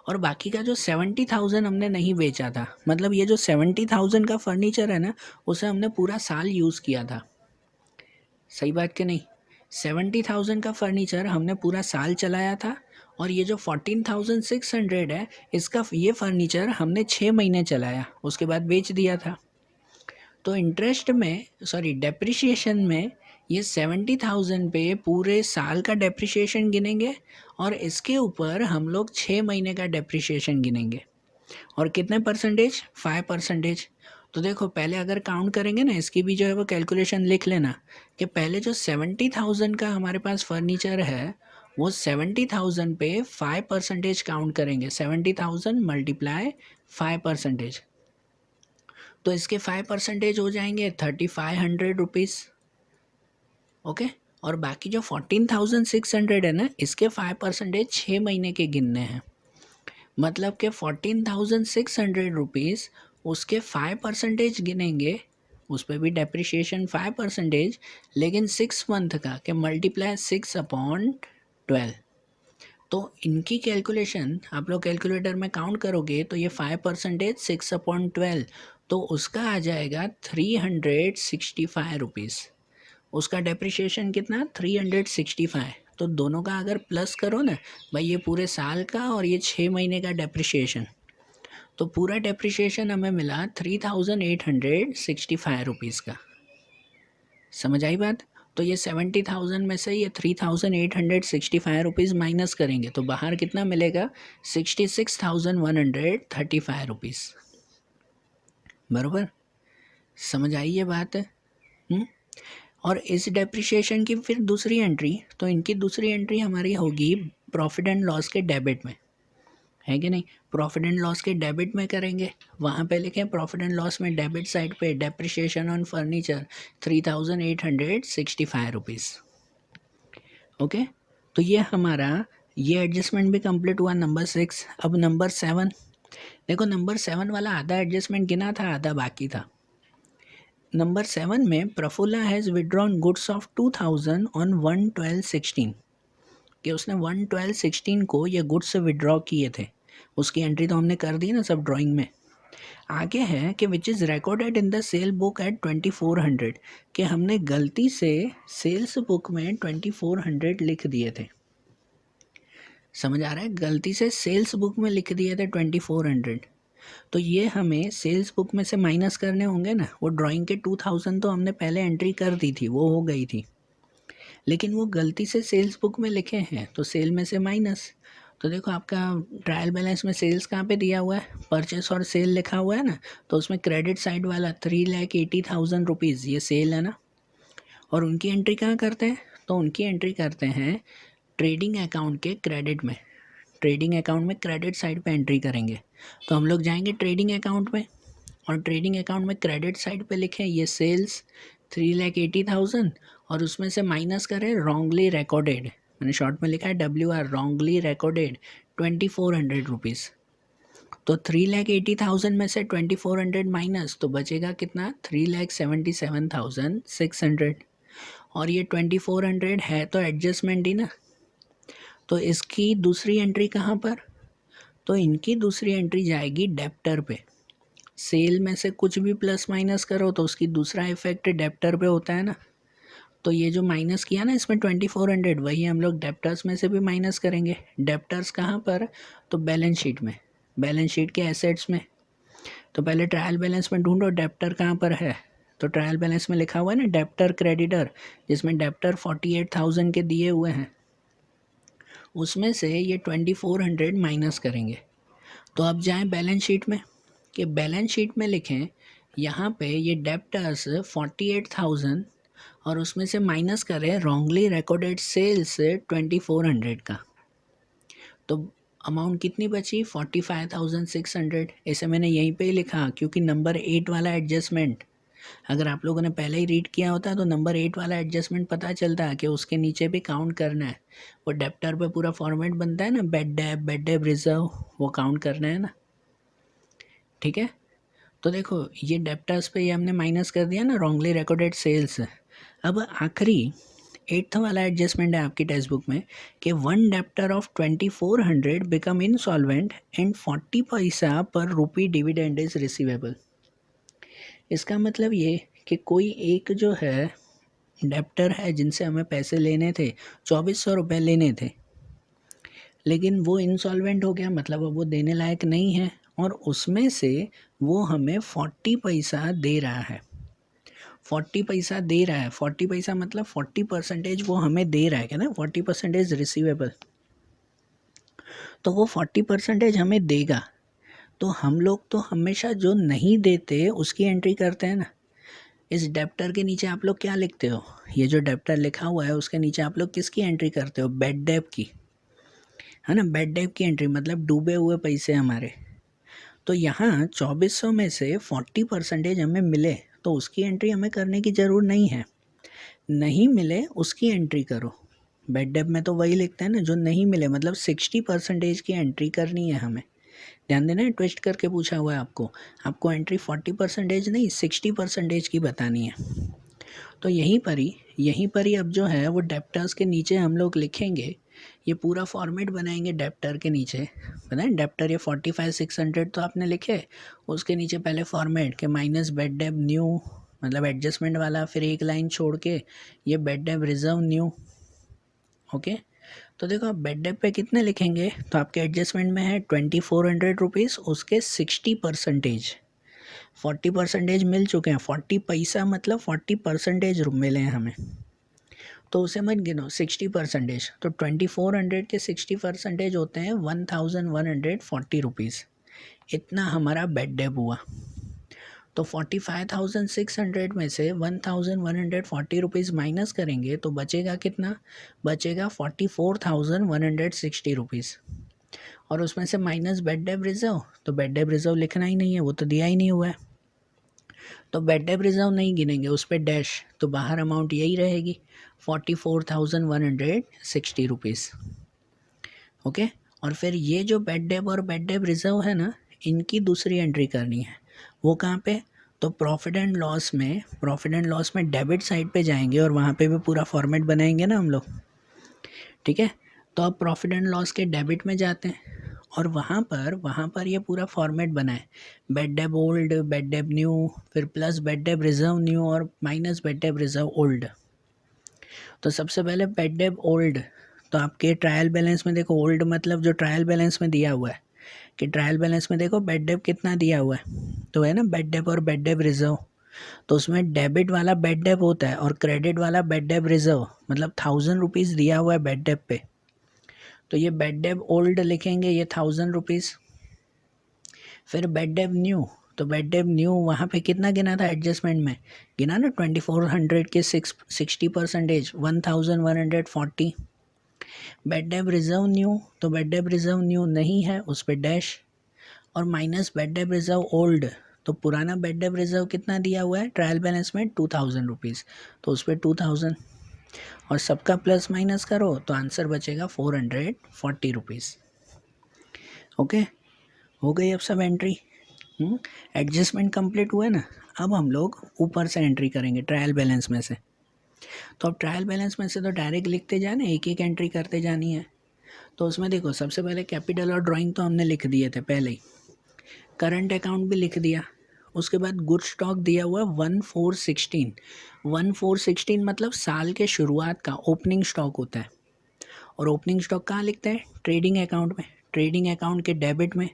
और बाकी का जो 70,000 हमने नहीं बेचा था, मतलब ये जो 70,000 का फर्नीचर है ना उसे हमने पूरा साल यूज़ किया था, सही बात कि नहीं। 70,000 का फर्नीचर हमने पूरा साल चलाया था, और ये जो 14,600 है इसका ये फर्नीचर हमने 6 महीने चलाया, उसके बाद बेच दिया था। तो इंटरेस्ट में सॉरी डेप्रिसिएशन में ये 70,000 पे पूरे साल का डेप्रिसिएशन गिनेंगे, और इसके ऊपर हम लोग 6 महीने का डेप्रिसिएशन गिनेंगे, और कितने परसेंटेज, 5%। तो देखो पहले अगर काउंट करेंगे ना, इसकी भी जो है वो कैलकुलेशन लिख लेना, कि पहले जो 70,000 का हमारे पास फर्नीचर है वो 70,000 पे 5% काउंट करेंगे, 70,000 मल्टीप्लाई 5%, तो इसके 5% हो जाएंगे 3,500 रुपीज़, ओके। और बाकी जो 14,600 है ना इसके 5% 6 महीने के गिनने हैं, मतलब कि 14,600 रुपीज़ उसके 5% गिनेंगे, उस पर भी डेप्रिसिएशन 5%, लेकिन 6 मंथ का, कि मल्टीप्लाई 6/12। तो इनकी कैलकुलेशन आप लोग कैलकुलेटर में काउंट करोगे तो ये 5% 6/12, तो उसका आ जाएगा 365 रुपीज़, उसका डेप्रिसिएशन कितना 365। तो दोनों का अगर प्लस करो ना भाई, ये पूरे साल का और ये 6 महीने का डेप्रिसिएशन, तो पूरा डेप्रिसिएशन हमें मिला 3,865 रुपीज़ का। समझ आई बात। तो ये 70,000 में से ये 3,865 रुपीज़ माइनस करेंगे तो बाहर कितना मिलेगा, 66,135 रुपीज़, बराबर। समझ आई ये बात है। और इस डेप्रिसिएशन की फिर दूसरी एंट्री, तो इनकी दूसरी एंट्री हमारी होगी प्रॉफिट एंड लॉस के डेबिट में, है कि नहीं। प्रॉफिट एंड लॉस के डेबिट में करेंगे, वहाँ पे लिखें प्रॉफिट एंड लॉस में डेबिट साइड पे depreciation on furniture 3,865 rupees, okay. तो ये हमारा ये एडजस्टमेंट भी कंप्लीट हुआ नंबर 6। अब नंबर 7 देखो, नंबर 7 वाला आधा एडजस्टमेंट गिना था, आधा बाकी था। नंबर 7 में Prafulla has withdrawn goods of 2,000 on 1/12/16, कि उसने 1/12/16 को ये गुड्स विड्रॉ किए थे, उसकी एंट्री तो हमने कर दी ना सब ड्राइंग में। आगे है कि which is recorded in the sale book at 2,400, कि हमने गलती से सेल्स बुक में 2,400 लिख दिए थे। समझ आ रहा है, गलती से सेल्स बुक में लिख दिए थे 2,400, तो ये हमें सेल्स बुक में से माइनस करने होंगे ना। वो ड्राइंग के 2,000 तो हमने पहले एंट्री कर दी थी, वो हो गई थी, लेकिन वो गलती से सेल्स बुक में लिखे हैं तो सेल में से माइनस। तो देखो आपका ट्रायल बैलेंस में सेल्स कहाँ पे दिया हुआ है, परचेस और सेल लिखा हुआ है ना, तो उसमें क्रेडिट साइड वाला 3,80,000 रुपीज़ ये सेल है ना। और उनकी एंट्री कहाँ करते हैं, तो उनकी एंट्री करते हैं ट्रेडिंग अकाउंट के क्रेडिट में, ट्रेडिंग अकाउंट में क्रेडिट साइड पे एंट्री करेंगे। तो हम लोग जाएंगे ट्रेडिंग अकाउंट में, और ट्रेडिंग अकाउंट में क्रेडिट साइड पे लिखें ये सेल्स 3,80,000, और उसमें से माइनस करें रॉन्गली रिकॉर्डेड, मैंने शॉर्ट में लिखा है WR, रॉन्गली रिकॉर्डेड 2,400 रुपीज़। तो 3,80,000 में से 2,400 माइनस, तो बचेगा कितना 3,77,600, और ये 2,400 है तो एडजस्टमेंट ही ना। तो इसकी दूसरी एंट्री कहाँ पर, तो इनकी दूसरी एंट्री जाएगी डेप्टर पे। सेल में से कुछ भी प्लस माइनस करो तो उसकी दूसरा इफेक्ट डेप्टर पे होता है ना। तो ये जो माइनस किया ना इसमें 2,400, वही हम लोग डेप्टर्स में से भी माइनस करेंगे। डेप्टर्स कहाँ पर, तो बैलेंस शीट में, बैलेंस शीट के एसेट्स में। तो पहले ट्रायल बैलेंस में ढूंढो डेप्टर कहाँ पर है, तो ट्रायल बैलेंस में लिखा हुआ है ना डेप्टर क्रेडिटर, जिसमें डेप्टर 48,000 के दिए हुए हैं, उसमें से ये 2,400 माइनस करेंगे। तो अब जाएं बैलेंस शीट में, कि बैलेंस शीट में लिखें यहाँ पे ये डेप्टर्स 48,000 और उसमें से माइनस करें रॉन्गली रिकॉर्डेड सेल्स 2400 का, तो अमाउंट कितनी बची 45,600। ऐसे मैंने यहीं पे ही लिखा क्योंकि नंबर 8 वाला एडजस्टमेंट अगर आप लोगों ने पहले ही रीड किया होता तो नंबर 8 वाला एडजस्टमेंट पता चलता कि उसके नीचे भी काउंट करना है। वो डेप्टर पे पूरा फॉर्मेट बनता है ना, बेड डेप रिजर्व, वो काउंट करना है ना, ठीक है। तो देखो ये डेप्टर्स पे ये हमने माइनस कर दिया ना रॉन्गली रिकॉर्डेड सेल्स। अब आखिरी 8th वाला एडजस्टमेंट है आपकी टेक्स्ट बुक में कि one debtor of 2400 become insolvent and 40 पैसा पर रुपी डिविडेंड इज रिसीवेबल। इसका मतलब ये कि कोई एक जो है डेप्टर है जिनसे हमें पैसे लेने थे, 2400 रुपये लेने थे, लेकिन वो इंसॉल्वेंट हो गया, मतलब अब वो देने लायक नहीं है और उसमें से वो हमें 40 पैसा दे रहा है। 40 पैसा दे रहा है, 40 पैसा मतलब 40% वो हमें दे रहा है, क्या ना, 40% रिसीवेबल। तो वो 40% हमें देगा, तो हम लोग तो हमेशा जो नहीं देते उसकी एंट्री करते हैं ना। इस डेप्टर के नीचे आप लोग क्या लिखते हो, ये जो डेप्टर लिखा हुआ है उसके नीचे आप लोग किसकी एंट्री करते हो, बेड डेप की, है ना, बेड डेप की एंट्री, मतलब डूबे हुए पैसे हमारे। तो यहाँ 2400 में से 40% हमें मिले तो उसकी एंट्री हमें करने की ज़रूर नहीं है, नहीं मिले उसकी एंट्री करो। बेड डेप में तो वही लिखते हैं ना जो नहीं मिले, मतलब 60% की एंट्री करनी है हमें। ध्यान देना, ट्विस्ट करके पूछा हुआ है आपको, आपको एंट्री 40% नहीं 60% की बतानी है। तो यहीं पर ही अब जो है वो डेप्टर्स के नीचे हम लोग लिखेंगे, ये पूरा फॉर्मेट बनाएंगे डेप्टर के नीचे। पता है डेप्टर ये 45,600 तो आपने लिखे, उसके नीचे पहले फॉर्मेट के माइनस बेड डेप न्यू, मतलब एडजस्टमेंट वाला, फिर एक लाइन छोड़ के ये bed debt reserve new. Okay, तो देखो आप बेड डेप पे कितने लिखेंगे, तो आपके एडजस्टमेंट में है 2400 रुपीज़, उसके 60%, 40% मिल चुके हैं, 40 पैसा मतलब 40% मिले हैं हमें, तो उसे मत गिनो 60%। तो 2400 के 60% होते हैं 1140 रुपीज़, इतना हमारा बेड डेप हुआ। तो 45,600 में से 1140 रुपीज़ माइनस करेंगे तो बचेगा कितना, बचेगा 44,160 रुपीज़, और उसमें से माइनस बेड डेप रिजर्व, तो बेड डेप रिजर्व लिखना ही नहीं है, वो तो दिया ही नहीं हुआ है, तो बेड डेप रिजर्व नहीं गिनेंगे, उस पर डैश, तो बाहर अमाउंट यही रहेगी 44,160 रुपीज़। ओके, और फिर ये जो बेड डेप और बेड डेप रिजर्व है ना, इनकी दूसरी एंट्री करनी है, वो कहाँ पे, तो प्रॉफिट एंड लॉस में डेबिट साइड पे जाएंगे और वहाँ पे भी पूरा फॉर्मेट बनाएंगे ना हम लोग, ठीक है। तो अब प्रॉफिट एंड लॉस के डेबिट में जाते हैं और वहाँ पर ये पूरा फॉर्मेट बना है, bad debt old, bad debt new, फिर plus bad debt reserve new और minus bad debt reserve old. तो सबसे पहले बेड डेप ओल्ड, तो आपके ट्रायल बैलेंस में देखो, ओल्ड मतलब जो ट्रायल बैलेंस में दिया हुआ है, कि ट्रायल बैलेंस में देखो बेड डेप कितना दिया हुआ है, तो है ना बेड डेप और बेड डेप रिजर्व, तो उसमें डेबिट वाला बेड डेप होता है और क्रेडिट वाला बेड डेप रिजर्व, मतलब 1000 रुपीज़ दिया हुआ है बेड डेप पे, तो ये बेड डेप ओल्ड लिखेंगे, ये 1000 रुपीज़। फिर बेड डेप न्यू, तो बेड डेप न्यू वहाँ पे कितना गिना था एडजस्टमेंट में, गिना ना 2400 के 60%, 1140। बेड डेप रिजर्व न्यू, तो बेड डेप रिजर्व न्यू नहीं है, उस पर डैश, और minus bad debt reserve old, तो पुराना बेड डेप रिजर्व कितना दिया हुआ है ट्रायल बैलेंस में 2000 रुपीज़, तो उस पर 2000, और सबका प्लस माइनस करो तो आंसर बचेगा 440 रुपीज़। ओके, हो गई अब सब एंट्री, एडजस्टमेंट कंप्लीट हुआ ना। अब हम लोग ऊपर से एंट्री करेंगे ट्रायल बैलेंस में से, तो अब ट्रायल बैलेंस में से तो डायरेक्ट लिखते जाना, एक एक एंट्री करते जानी है। तो उसमें देखो सबसे पहले कैपिटल और ड्राइंग तो हमने लिख दिए थे पहले ही, करंट अकाउंट भी लिख दिया, उसके बाद गुड स्टॉक दिया हुआ 1416, 1416 मतलब साल के शुरुआत का ओपनिंग स्टॉक होता है, और ओपनिंग स्टॉक कहाँ लिखते हैं, ट्रेडिंग अकाउंट में, ट्रेडिंग अकाउंट के डेबिट में।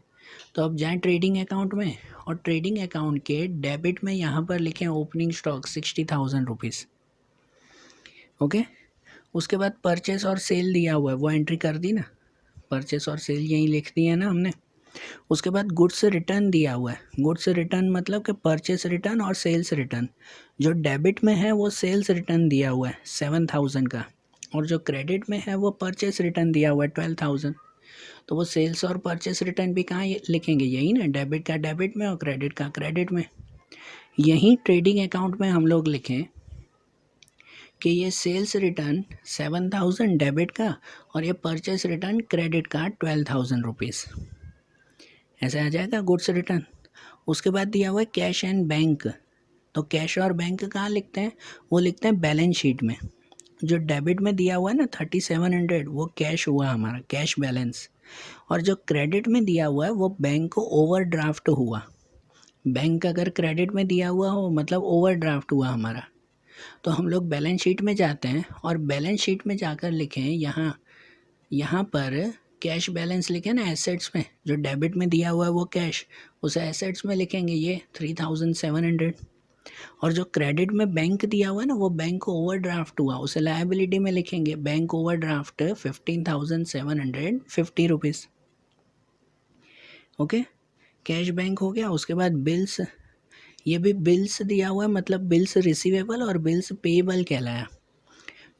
तो अब जाएं ट्रेडिंग अकाउंट में और ट्रेडिंग अकाउंट के डेबिट में यहाँ पर लिखें ओपनिंग स्टॉक 60,000 रुपीज़। ओके, उसके बाद परचेस और सेल दिया हुआ है, वो एंट्री कर दी ना, परचेस और सेल यहीं लिख दी है ना हमने। उसके बाद गुड्स रिटर्न दिया हुआ है। गुड्स रिटर्न मतलब कि परचेस रिटर्न और सेल्स रिटर्न। जो डेबिट में है वो सेल्स रिटर्न दिया हुआ है 7,000 का, और जो क्रेडिट में है वो परचेस रिटर्न दिया हुआ है 12,000। तो वो सेल्स और परचेस रिटर्न भी कहाँ लिखेंगे, यही ना, डेबिट का डेबिट में और क्रेडिट का क्रेडिट में। यही ट्रेडिंग अकाउंट में हम लोग लिखें कि ये सेल्स रिटर्न 7,000 डेबिट का और ये परचेस रिटर्न क्रेडिट का 12,000 रुपीज़, ऐसे आ जाएगा गुड्स रिटर्न। उसके बाद दिया हुआ है कैश एंड बैंक। तो कैश और बैंक कहाँ लिखते हैं, वो लिखते हैं बैलेंस शीट में। जो डेबिट में दिया हुआ है ना 3,700, वो कैश हुआ हमारा, कैश बैलेंस। और जो क्रेडिट में दिया हुआ है वो बैंक को ओवरड्राफ्ट हुआ। बैंक अगर क्रेडिट में दिया हुआ हो मतलब ओवरड्राफ्ट हुआ हमारा। तो हम लोग बैलेंस शीट में जाते हैं और बैलेंस शीट में जाकर लिखें यहाँ पर कैश बैलेंस लिखे ना एसेट्स में, जो डेबिट में दिया हुआ है वो कैश, उसे एसेट्स में लिखेंगे ये 3,700। और जो क्रेडिट में बैंक दिया हुआ है ना वो बैंक को ओवरड्राफ्ट हुआ, उसे लायबिलिटी में लिखेंगे bank overdraft 15,750 rupees. Okay, cash bank हो गया। उसके बाद बिल्स, ये भी बिल्स दिया हुआ है मतलब बिल्स रिसीवेबल और बिल्स पेएबल कहलाया।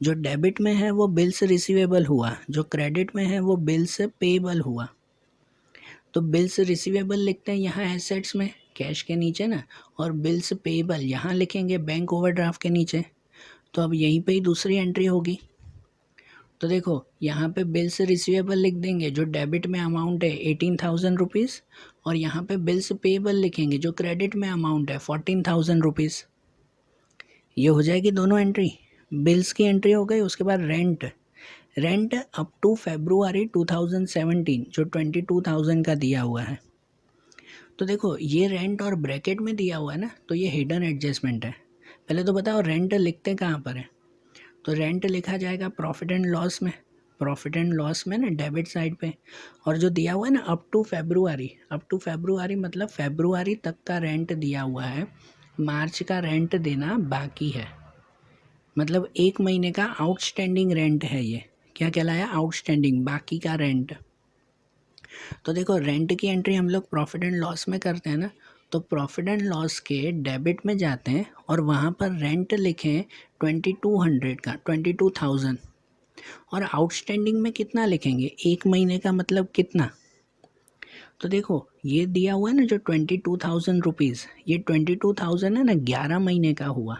जो डेबिट में है वो बिल्स रिसीवेबल हुआ, जो क्रेडिट में है वो बिल्स पेएबल हुआ। तो बिल्स रिसीवेबल लिखते हैं यहाँ एसेट्स में कैश के नीचे ना, और बिल्स पेएबल यहाँ लिखेंगे बैंक ओवरड्राफ्ट के नीचे। तो अब यहीं पे ही दूसरी एंट्री होगी। तो देखो यहाँ पे बिल्स रिसीवेबल लिख देंगे, जो डेबिट में अमाउंट है 18,000 रुपीज़, और यहाँ पे बिल्स पेएबल लिखेंगे जो क्रेडिट में अमाउंट है 14,000 रुपीज़। ये हो जाएगी दोनों एंट्री, बिल्स की एंट्री हो गई। उसके बाद रेंट अप टू फरवरी 2017 जो 22,000 का दिया हुआ है। तो देखो ये रेंट और ब्रैकेट में दिया हुआ है ना, तो ये हिडन एडजस्टमेंट है। पहले तो बताओ रेंट लिखते कहाँ पर है, तो रेंट लिखा जाएगा प्रॉफिट एंड लॉस में, प्रॉफिट एंड लॉस में ना डेबिट साइड पे। और जो दिया हुआ है ना अप टू फरवरी मतलब फरवरी तक का रेंट दिया हुआ है, मार्च का रेंट देना बाकी है, मतलब एक महीने का आउटस्टैंडिंग रेंट है ये। क्या कहलाया, आउटस्टैंडिंग, बाकी का रेंट। तो देखो रेंट की एंट्री हम लोग प्रॉफिट एंड लॉस में करते हैं ना, तो प्रॉफिट एंड लॉस के डेबिट में जाते हैं और वहाँ पर रेंट लिखें 2200 का, 22,000। और आउटस्टैंडिंग में कितना लिखेंगे, एक महीने का मतलब कितना। तो देखो ये दिया हुआ है ना जो 22,000 रुपीज़, ये 22,000 है ना 11 महीने का हुआ,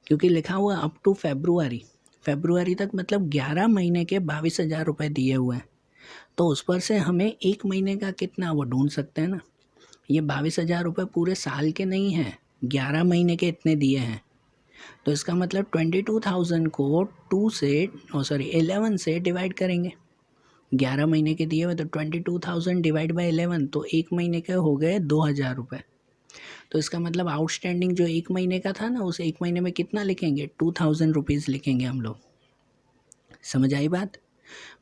क्योंकि लिखा हुआ अप टू फरवरी तक, मतलब 11 महीने के 22,000 रुपये दिए हुए हैं। तो उस पर से हमें एक महीने का कितना वो ढूंढ सकते हैं ना। ये 22,000 रुपये पूरे साल के नहीं हैं, 11 महीने के इतने दिए हैं। तो इसका मतलब 22,000 को 11 से डिवाइड करेंगे। 11 महीने के दिए हुए तो 22,000 डिवाइड बाई 11, तो एक महीने के हो गए 2,000 रुपये। तो इसका मतलब आउटस्टैंडिंग जो एक महीने का था ना, उस एक महीने में कितना लिखेंगे, 2,000 रुपीज़ लिखेंगे हम लोग। समझ आई बात,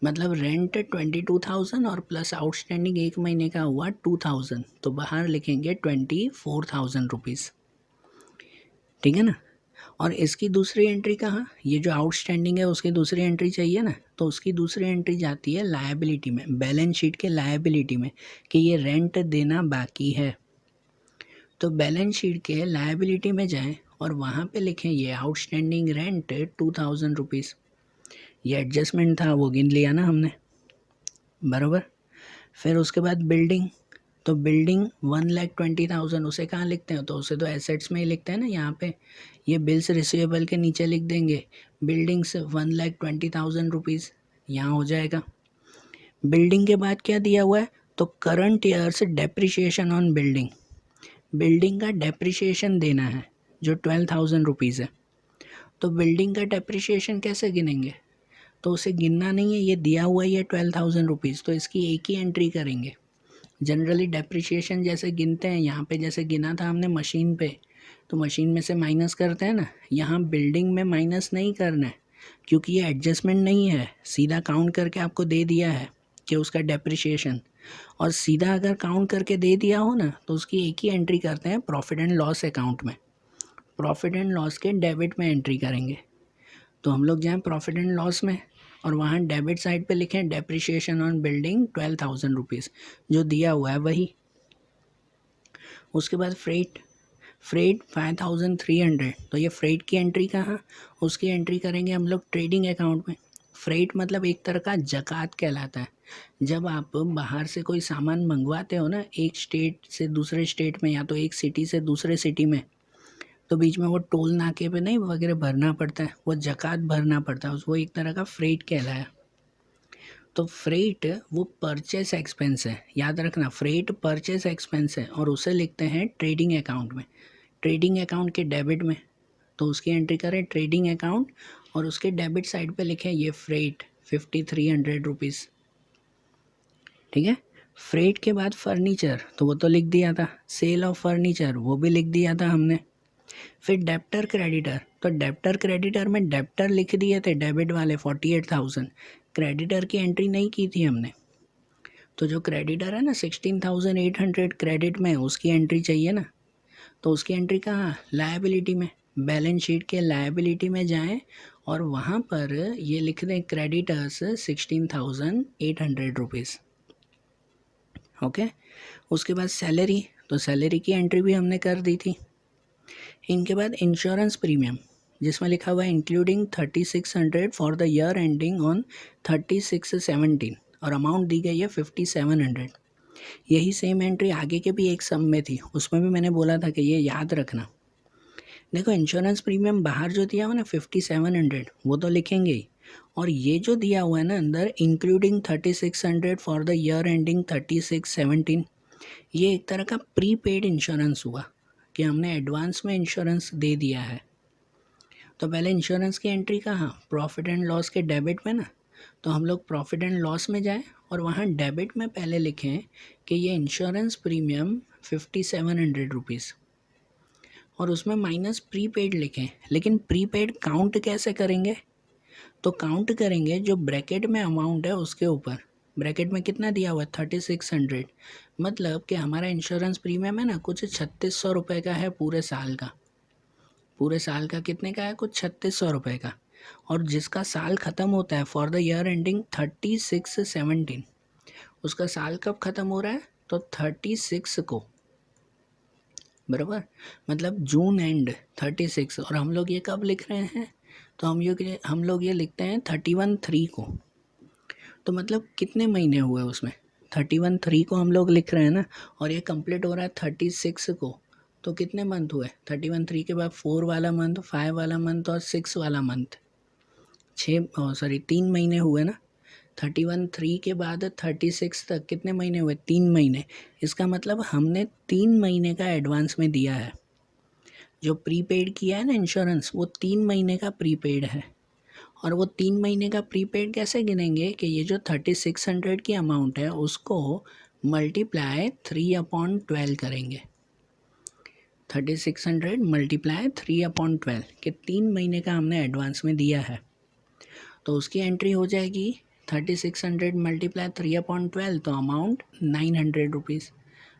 मतलब रेंट 22,000 और प्लस आउटस्टैंडिंग एक महीने का हुआ 2,000, तो बाहर लिखेंगे 24,000 रुपीज़। ठीक है ना। और इसकी दूसरी एंट्री कहाँ, ये जो आउटस्टैंडिंग है उसकी दूसरी एंट्री चाहिए ना, तो उसकी दूसरी एंट्री जाती है लायबिलिटी में, बैलेंस शीट के लायबिलिटी में, कि ये रेंट देना बाकी है। तो बैलेंस शीट के लायबिलिटी में जाएं और वहाँ पे लिखें ये आउटस्टैंडिंग रेंट 2,000 रुपीज़। ये एडजस्टमेंट था वो गिन लिया ना हमने, बराबर। फिर उसके बाद बिल्डिंग, तो बिल्डिंग 1,20,000, उसे कहाँ लिखते हैं, तो उसे तो एसेट्स में ही लिखते हैं ना। यहाँ पे ये बिल्स रिसीवेबल के नीचे लिख देंगे बिल्डिंग्स 1,20,000 रुपीज़, यहाँ हो जाएगा। बिल्डिंग के बाद क्या दिया हुआ है, तो current years depreciation on building, building का डेप्रिसिएशन देना है जो 12,000 रुपीज़ है। तो बिल्डिंग का डेप्रिसिएशन कैसे गिनेंगे, तो उसे गिनना नहीं है, ये दिया हुआ है ये 12,000 रुपीज़, तो इसकी एक ही एंट्री करेंगे। जनरली डेप्रिसिएशन जैसे गिनते हैं यहाँ पे, जैसे गिना था हमने मशीन पे, तो मशीन में से माइनस करते हैं ना, यहाँ बिल्डिंग में माइनस नहीं करना है, क्योंकि ये एडजस्टमेंट नहीं है, सीधा काउंट करके आपको दे दिया है कि उसका डेप्रिसिएशन। और सीधा अगर काउंट करके दे दिया हो ना, तो उसकी एक ही एंट्री करते हैं प्रॉफिट एंड लॉस अकाउंट में, प्रॉफिट एंड लॉस के डेबिट में एंट्री करेंगे। तो हम लोग जाएँ प्रॉफिट एंड लॉस में, और वहाँ डेबिट साइड पे लिखें डेप्रिसिएशन ऑन बिल्डिंग 12,000 रुपीज़, जो दिया हुआ है वही। उसके बाद फ्रेट 5,300, तो ये फ्रेट की एंट्री कहाँ, उसकी एंट्री करेंगे हम लोग ट्रेडिंग अकाउंट में। फ्रेट मतलब एक तरह का जकात कहलाता है। जब आप बाहर से कोई सामान मंगवाते हो ना, एक स्टेट से दूसरे स्टेट में या तो एक सिटी से दूसरे सिटी में, तो बीच में वो टोल नाके पे नहीं वगैरह भरना पड़ता है, वो जकात भरना पड़ता है, वो एक तरह का फ्रेट कहलाया। तो फ्रेट वो परचेस एक्सपेंस है, याद रखना, फ्रेट परचेस एक्सपेंस है और उसे लिखते हैं ट्रेडिंग अकाउंट में, ट्रेडिंग अकाउंट के डेबिट में। तो उसकी एंट्री करें ट्रेडिंग अकाउंट और उसके डेबिट साइड पे लिखें ये फ्रेट 5,300 रुपीज़। ठीक है। फ्रेट के बाद फर्नीचर, तो वो तो लिख दिया था, सेल ऑफ फर्नीचर वो भी लिख दिया था हमने। फिर डेप्टर क्रेडिटर, तो डेप्टर क्रेडिटर में डेप्टर लिख दिए थे डेबिट वाले 48,000, क्रेडिटर की एंट्री नहीं की थी हमने। तो जो क्रेडिटर है ना 16,800 क्रेडिट में, उसकी एंट्री चाहिए ना, तो उसकी एंट्री कहाँ, लायबिलिटी में, बैलेंस शीट के लायबिलिटी में जाएं और वहाँ पर ये लिख दें क्रेडिटर्स 16,800 रुपीज़। ओके। उसके बाद सैलरी, तो सैलरी की एंट्री भी हमने कर दी थी। इनके बाद इंश्योरेंस प्रीमियम, जिसमें लिखा हुआ है including 3,600 for the year ending on 36/17 और अमाउंट दी गई है 5,700। यही सेम एंट्री आगे के भी एक सम में थी, उसमें भी मैंने बोला था कि ये याद रखना। देखो इंश्योरेंस प्रीमियम बाहर जो दिया हुआ ना 5,700 वो तो लिखेंगे ही, और ये जो दिया हुआ है ना अंदर including 3,600 for the year ending 36/17, ये एक तरह का प्रीपेड इंश्योरेंस हुआ कि हमने एडवांस में इंश्योरेंस दे दिया है। तो पहले इंश्योरेंस की एंट्री कहाँ, प्रॉफिट एंड लॉस के डेबिट में ना, तो हम लोग प्रॉफिट एंड लॉस में जाएं और वहाँ डेबिट में पहले लिखें कि ये इंश्योरेंस प्रीमियम 5,700 रुपीज़ और उसमें माइनस प्रीपेड लिखें। लेकिन प्रीपेड काउंट कैसे करेंगे, तो काउंट करेंगे जो ब्रैकेट में अमाउंट है उसके ऊपर। ब्रैकेट में कितना दिया हुआ है 3,600, मतलब कि हमारा इंश्योरेंस प्रीमियम है ना कुछ 3,600 रुपये का है पूरे साल का। पूरे साल का कितने का है, कुछ 3,600 रुपये का। और जिसका साल ख़त्म होता है फॉर द ईयर एंडिंग 36/17, उसका साल कब ख़त्म हो रहा है, तो 36 को, बराबर, मतलब जून एंड 36। और हम लोग ये कब लिख रहे हैं, तो हम लोग ये लिखते हैं 31/3 को। तो मतलब कितने महीने हुए उसमें, 31/3 को हम लोग लिख रहे हैं ना, और ये कंप्लीट हो रहा है 36 को। तो कितने मंथ हुए, 31/3 के बाद 4 वाला मंथ, 5 वाला मंथ और 6 वाला मंथ, 3 महीने हुए ना। 31/3 के बाद 36 तक कितने महीने हुए, 3 महीने। इसका मतलब हमने 3 महीने का एडवांस में दिया है। जो प्रीपेड किया है ना इंश्योरेंस, वो 3 महीने का प्रीपेड है। और वो 3 महीने का प्रीपेड कैसे गिनेंगे कि ये जो 3,600 की अमाउंट है उसको मल्टीप्लाई 3/12 करेंगे। 3,600 मल्टीप्लाई 3/12 कि 3 महीने का हमने एडवांस में दिया है। तो उसकी एंट्री हो जाएगी 3,600 मल्टीप्लाई 3/12, तो अमाउंट 900 रुपीज़,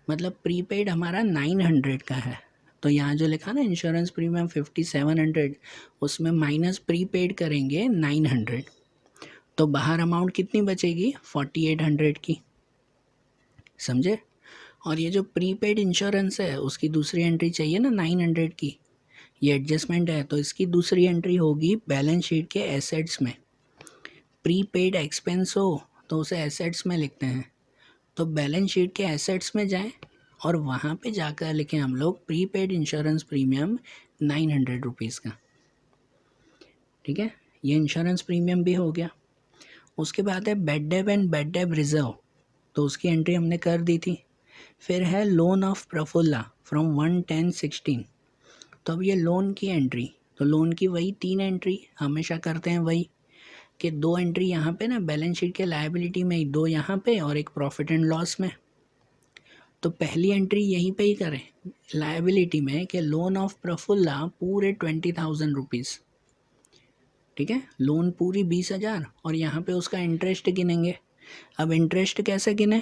मतलब प्रीपेड हमारा 900 का है। तो यहाँ जो लिखा ना इंश्योरेंस प्रीमियम 5,700, उसमें माइनस प्रीपेड करेंगे 900, तो बाहर अमाउंट कितनी बचेगी 4,800 की, समझे। और ये जो प्रीपेड इंश्योरेंस है उसकी दूसरी एंट्री चाहिए ना 900 की, ये एडजस्टमेंट है, तो इसकी दूसरी एंट्री होगी बैलेंस शीट के एसेट्स में। प्रीपेड एक्सपेंस हो तो उसे एसेट्स में लिखते हैं, तो बैलेंस शीट के एसेट्स में जाएं और वहाँ पे जाकर लिखें हम लोग प्रीपेड इंश्योरेंस प्रीमियम 900 रुपीज़ का। ठीक है, ये इंश्योरेंस प्रीमियम भी हो गया। उसके बाद है बेड डेब एंड बेड डेब रिजर्व, तो उसकी एंट्री हमने कर दी थी। फिर है लोन ऑफ प्रफुल्ला फ्रॉम 1/10/16, तो अब ये लोन की एंट्री, तो लोन की वही 3 एंट्री हमेशा करते हैं, वही कि 2 एंट्री यहाँ पे ना बैलेंस शीट के लायबिलिटी में, 2 यहाँ पे और एक प्रॉफिट एंड लॉस में। तो पहली एंट्री यहीं पे ही करें लायबिलिटी में कि लोन ऑफ प्रफुल्ला पूरे 20,000 रुपीज़। ठीक है, लोन पूरी 20,000 और यहाँ पे उसका इंटरेस्ट गिनेंगे। अब इंटरेस्ट कैसे गिने,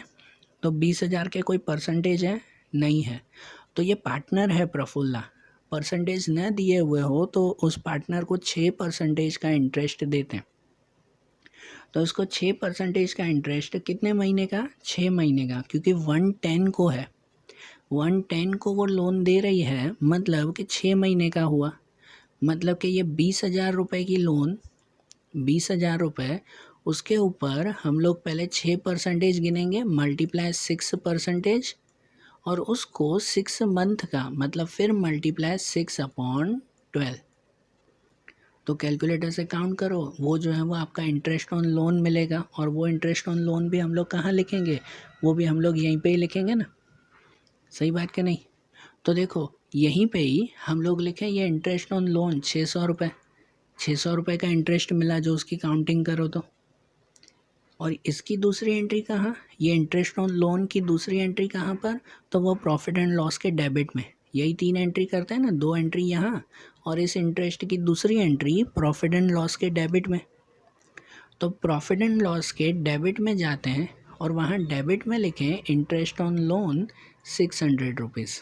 तो 20,000 के कोई परसेंटेज है नहीं है, तो ये पार्टनर है प्रफुल्ला, परसेंटेज न दिए हुए हो तो उस पार्टनर को 6% का इंटरेस्ट देते हैं। तो इसको 6% का इंटरेस्ट कितने महीने का, 6 महीने का, क्योंकि 110 को है, 110 को वो लोन दे रही है, मतलब कि 6 महीने का हुआ, मतलब कि ये 20,000 रुपये की लोन, 20,000 रुपये, उसके ऊपर हम लोग पहले 6% गिनेंगे, मल्टीप्लाई 6%, और उसको 6 मंथ का मतलब फिर मल्टीप्लाई 6/12। तो कैलकुलेटर से काउंट करो, वो जो है वो आपका इंटरेस्ट ऑन लोन मिलेगा, और वो इंटरेस्ट ऑन लोन भी हम लोग कहाँ लिखेंगे, वो भी हम लोग यहीं पे ही लिखेंगे ना, सही बात कि नहीं। तो देखो यहीं पे ही हम लोग लिखें ये इंटरेस्ट ऑन लोन 600 रुपये, 600 रुपये का इंटरेस्ट मिला जो उसकी काउंटिंग करो तो। और इसकी दूसरी एंट्री कहाँ, ये इंटरेस्ट ऑन लोन की दूसरी एंट्री कहाँ पर, तो वो प्रॉफिट एंड लॉस के डेबिट में, यही 3 एंट्री करते हैं ना, 2 एंट्री यहाँ और इस इंटरेस्ट की दूसरी एंट्री प्रॉफिट एंड लॉस के डेबिट में। तो प्रॉफिट एंड लॉस के डेबिट में जाते हैं और वहाँ डेबिट में लिखें interest on loan 600 rupees.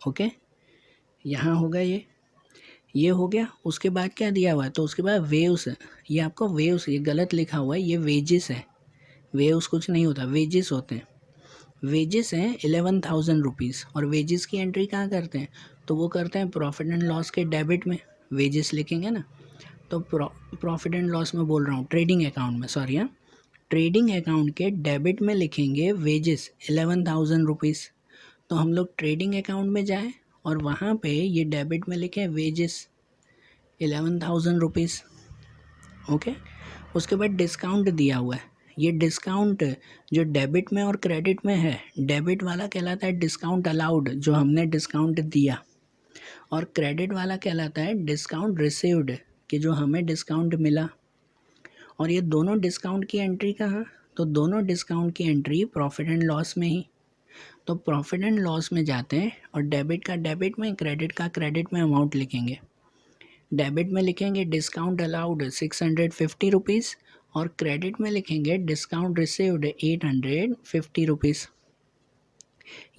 Okay, यहाँ होगा ये हो गया। उसके बाद क्या दिया हुआ है, तो उसके बाद वेव्स है, ये आपको वेव्स, ये गलत लिखा हुआ है, ये वेजेस है, वेव्स कुछ नहीं होता, वेजेस होते हैं। वेजेस हैं 11,000 रुपीज़, और वेजेस की एंट्री कहाँ करते हैं, तो वो करते हैं प्रॉफिट एंड लॉस के डेबिट में, वेजेस लिखेंगे ना। तो प्रॉफिट एंड लॉस में बोल रहा हूँ, ट्रेडिंग अकाउंट में, सॉरी हाँ, ट्रेडिंग अकाउंट के डेबिट में लिखेंगे वेजेस 11,000 रुपीज़। तो हम लोग ट्रेडिंग अकाउंट में जाएँ और वहाँ पे ये डेबिट में लिखें वेजेस 11,000 रुपीज़। ओके, उसके बाद डिस्काउंट दिया हुआ है, ये डिस्काउंट जो डेबिट में और क्रेडिट में है, डेबिट वाला कहलाता है डिस्काउंट अलाउड, जो हमने डिस्काउंट दिया, और क्रेडिट वाला कहलाता है डिस्काउंट रिसीव्ड, कि जो हमें डिस्काउंट मिला। और ये दोनों डिस्काउंट की एंट्री कहाँ, तो दोनों डिस्काउंट की एंट्री प्रॉफिट एंड लॉस में ही। तो प्रॉफिट एंड लॉस में जाते हैं और डेबिट का डेबिट में, क्रेडिट का क्रेडिट में अमाउंट लिखेंगे। डेबिट में लिखेंगे डिस्काउंट अलाउड 650 रुपीज़, और क्रेडिट में लिखेंगे डिस्काउंट रिसीव्ड 850 रुपीज़।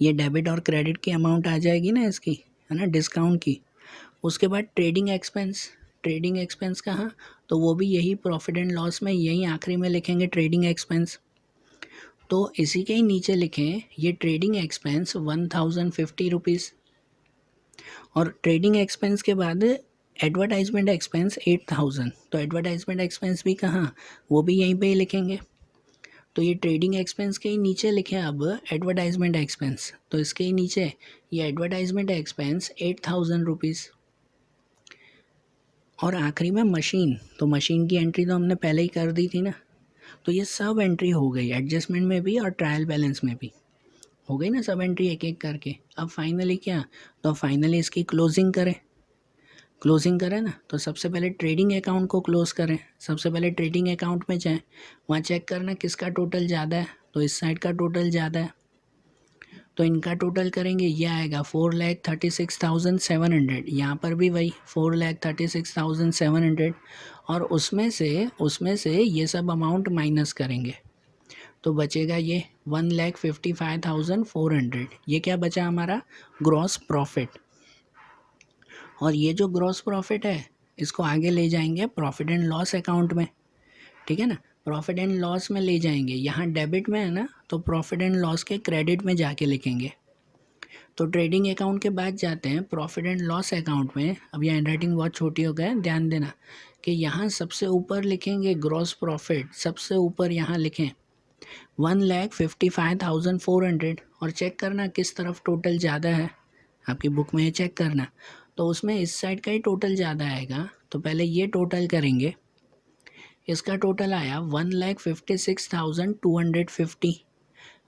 ये डेबिट और क्रेडिट की अमाउंट आ जाएगी ना इसकी, है ना, डिस्काउंट की। उसके बाद ट्रेडिंग एक्सपेंस, ट्रेडिंग एक्सपेंस कहाँ, तो वो भी यही प्रॉफिट एंड लॉस में, यही आखिरी में लिखेंगे ट्रेडिंग एक्सपेंस। तो इसी के ही नीचे लिखें ये ट्रेडिंग एक्सपेंस 1,050 रुपीज़, और ट्रेडिंग एक्सपेंस के बाद एडवर्टाइजमेंट एक्सपेंस 8,000। तो एडवर्टाइजमेंट एक्सपेंस भी कहाँ, वो भी यहीं पे ही लिखेंगे। तो ये ट्रेडिंग एक्सपेंस के ही नीचे लिखें अब एडवर्टाइजमेंट एक्सपेंस, तो इसके ही नीचे ये एडवर्टाइजमेंट एक्सपेंस 8,000 रुपीज़। और आखिरी में मशीन, तो मशीन की एंट्री तो हमने पहले ही कर दी थी ना, तो ये सब एंट्री हो गई, एडजस्टमेंट में भी और ट्रायल बैलेंस में भी हो गई ना सब एंट्री एक एक करके। अब फाइनली क्या, तो फाइनली इसकी क्लोजिंग करें, क्लोजिंग करें ना, तो सबसे पहले ट्रेडिंग अकाउंट को क्लोज करें। सबसे पहले ट्रेडिंग अकाउंट में जाएं, वहाँ चेक करना किसका टोटल ज़्यादा है, तो इस साइड का टोटल ज़्यादा है, तो इनका टोटल करेंगे, ये आएगा 4,36,700। यहाँ पर भी वही 4,36,700, और उसमें से ये सब अमाउंट माइनस करेंगे, तो बचेगा ये 1,55,400। ये क्या बचा हमारा, ग्रॉस प्रॉफिट। और ये जो ग्रॉस प्रॉफिट है इसको आगे ले जाएंगे प्रॉफिट एंड लॉस अकाउंट में, ठीक है ना, प्रॉफिट एंड लॉस में ले जाएंगे। यहाँ डेबिट में है ना, तो प्रॉफिट एंड लॉस के क्रेडिट में जाके लिखेंगे। तो ट्रेडिंग अकाउंट के बाद जाते हैं प्रॉफिट एंड लॉस अकाउंट में। अब ये हैंडराइटिंग बहुत छोटी हो गई, ध्यान देना कि यहाँ सबसे ऊपर लिखेंगे ग्रॉस प्रॉफिट, सबसे ऊपर यहाँ लिखें 1,55,400, और चेक करना किस तरफ टोटल ज़्यादा है, आपकी बुक में ये चेक करना। तो उसमें इस साइड का ही टोटल ज़्यादा आएगा, तो पहले ये टोटल करेंगे, इसका टोटल आया 1,56,250।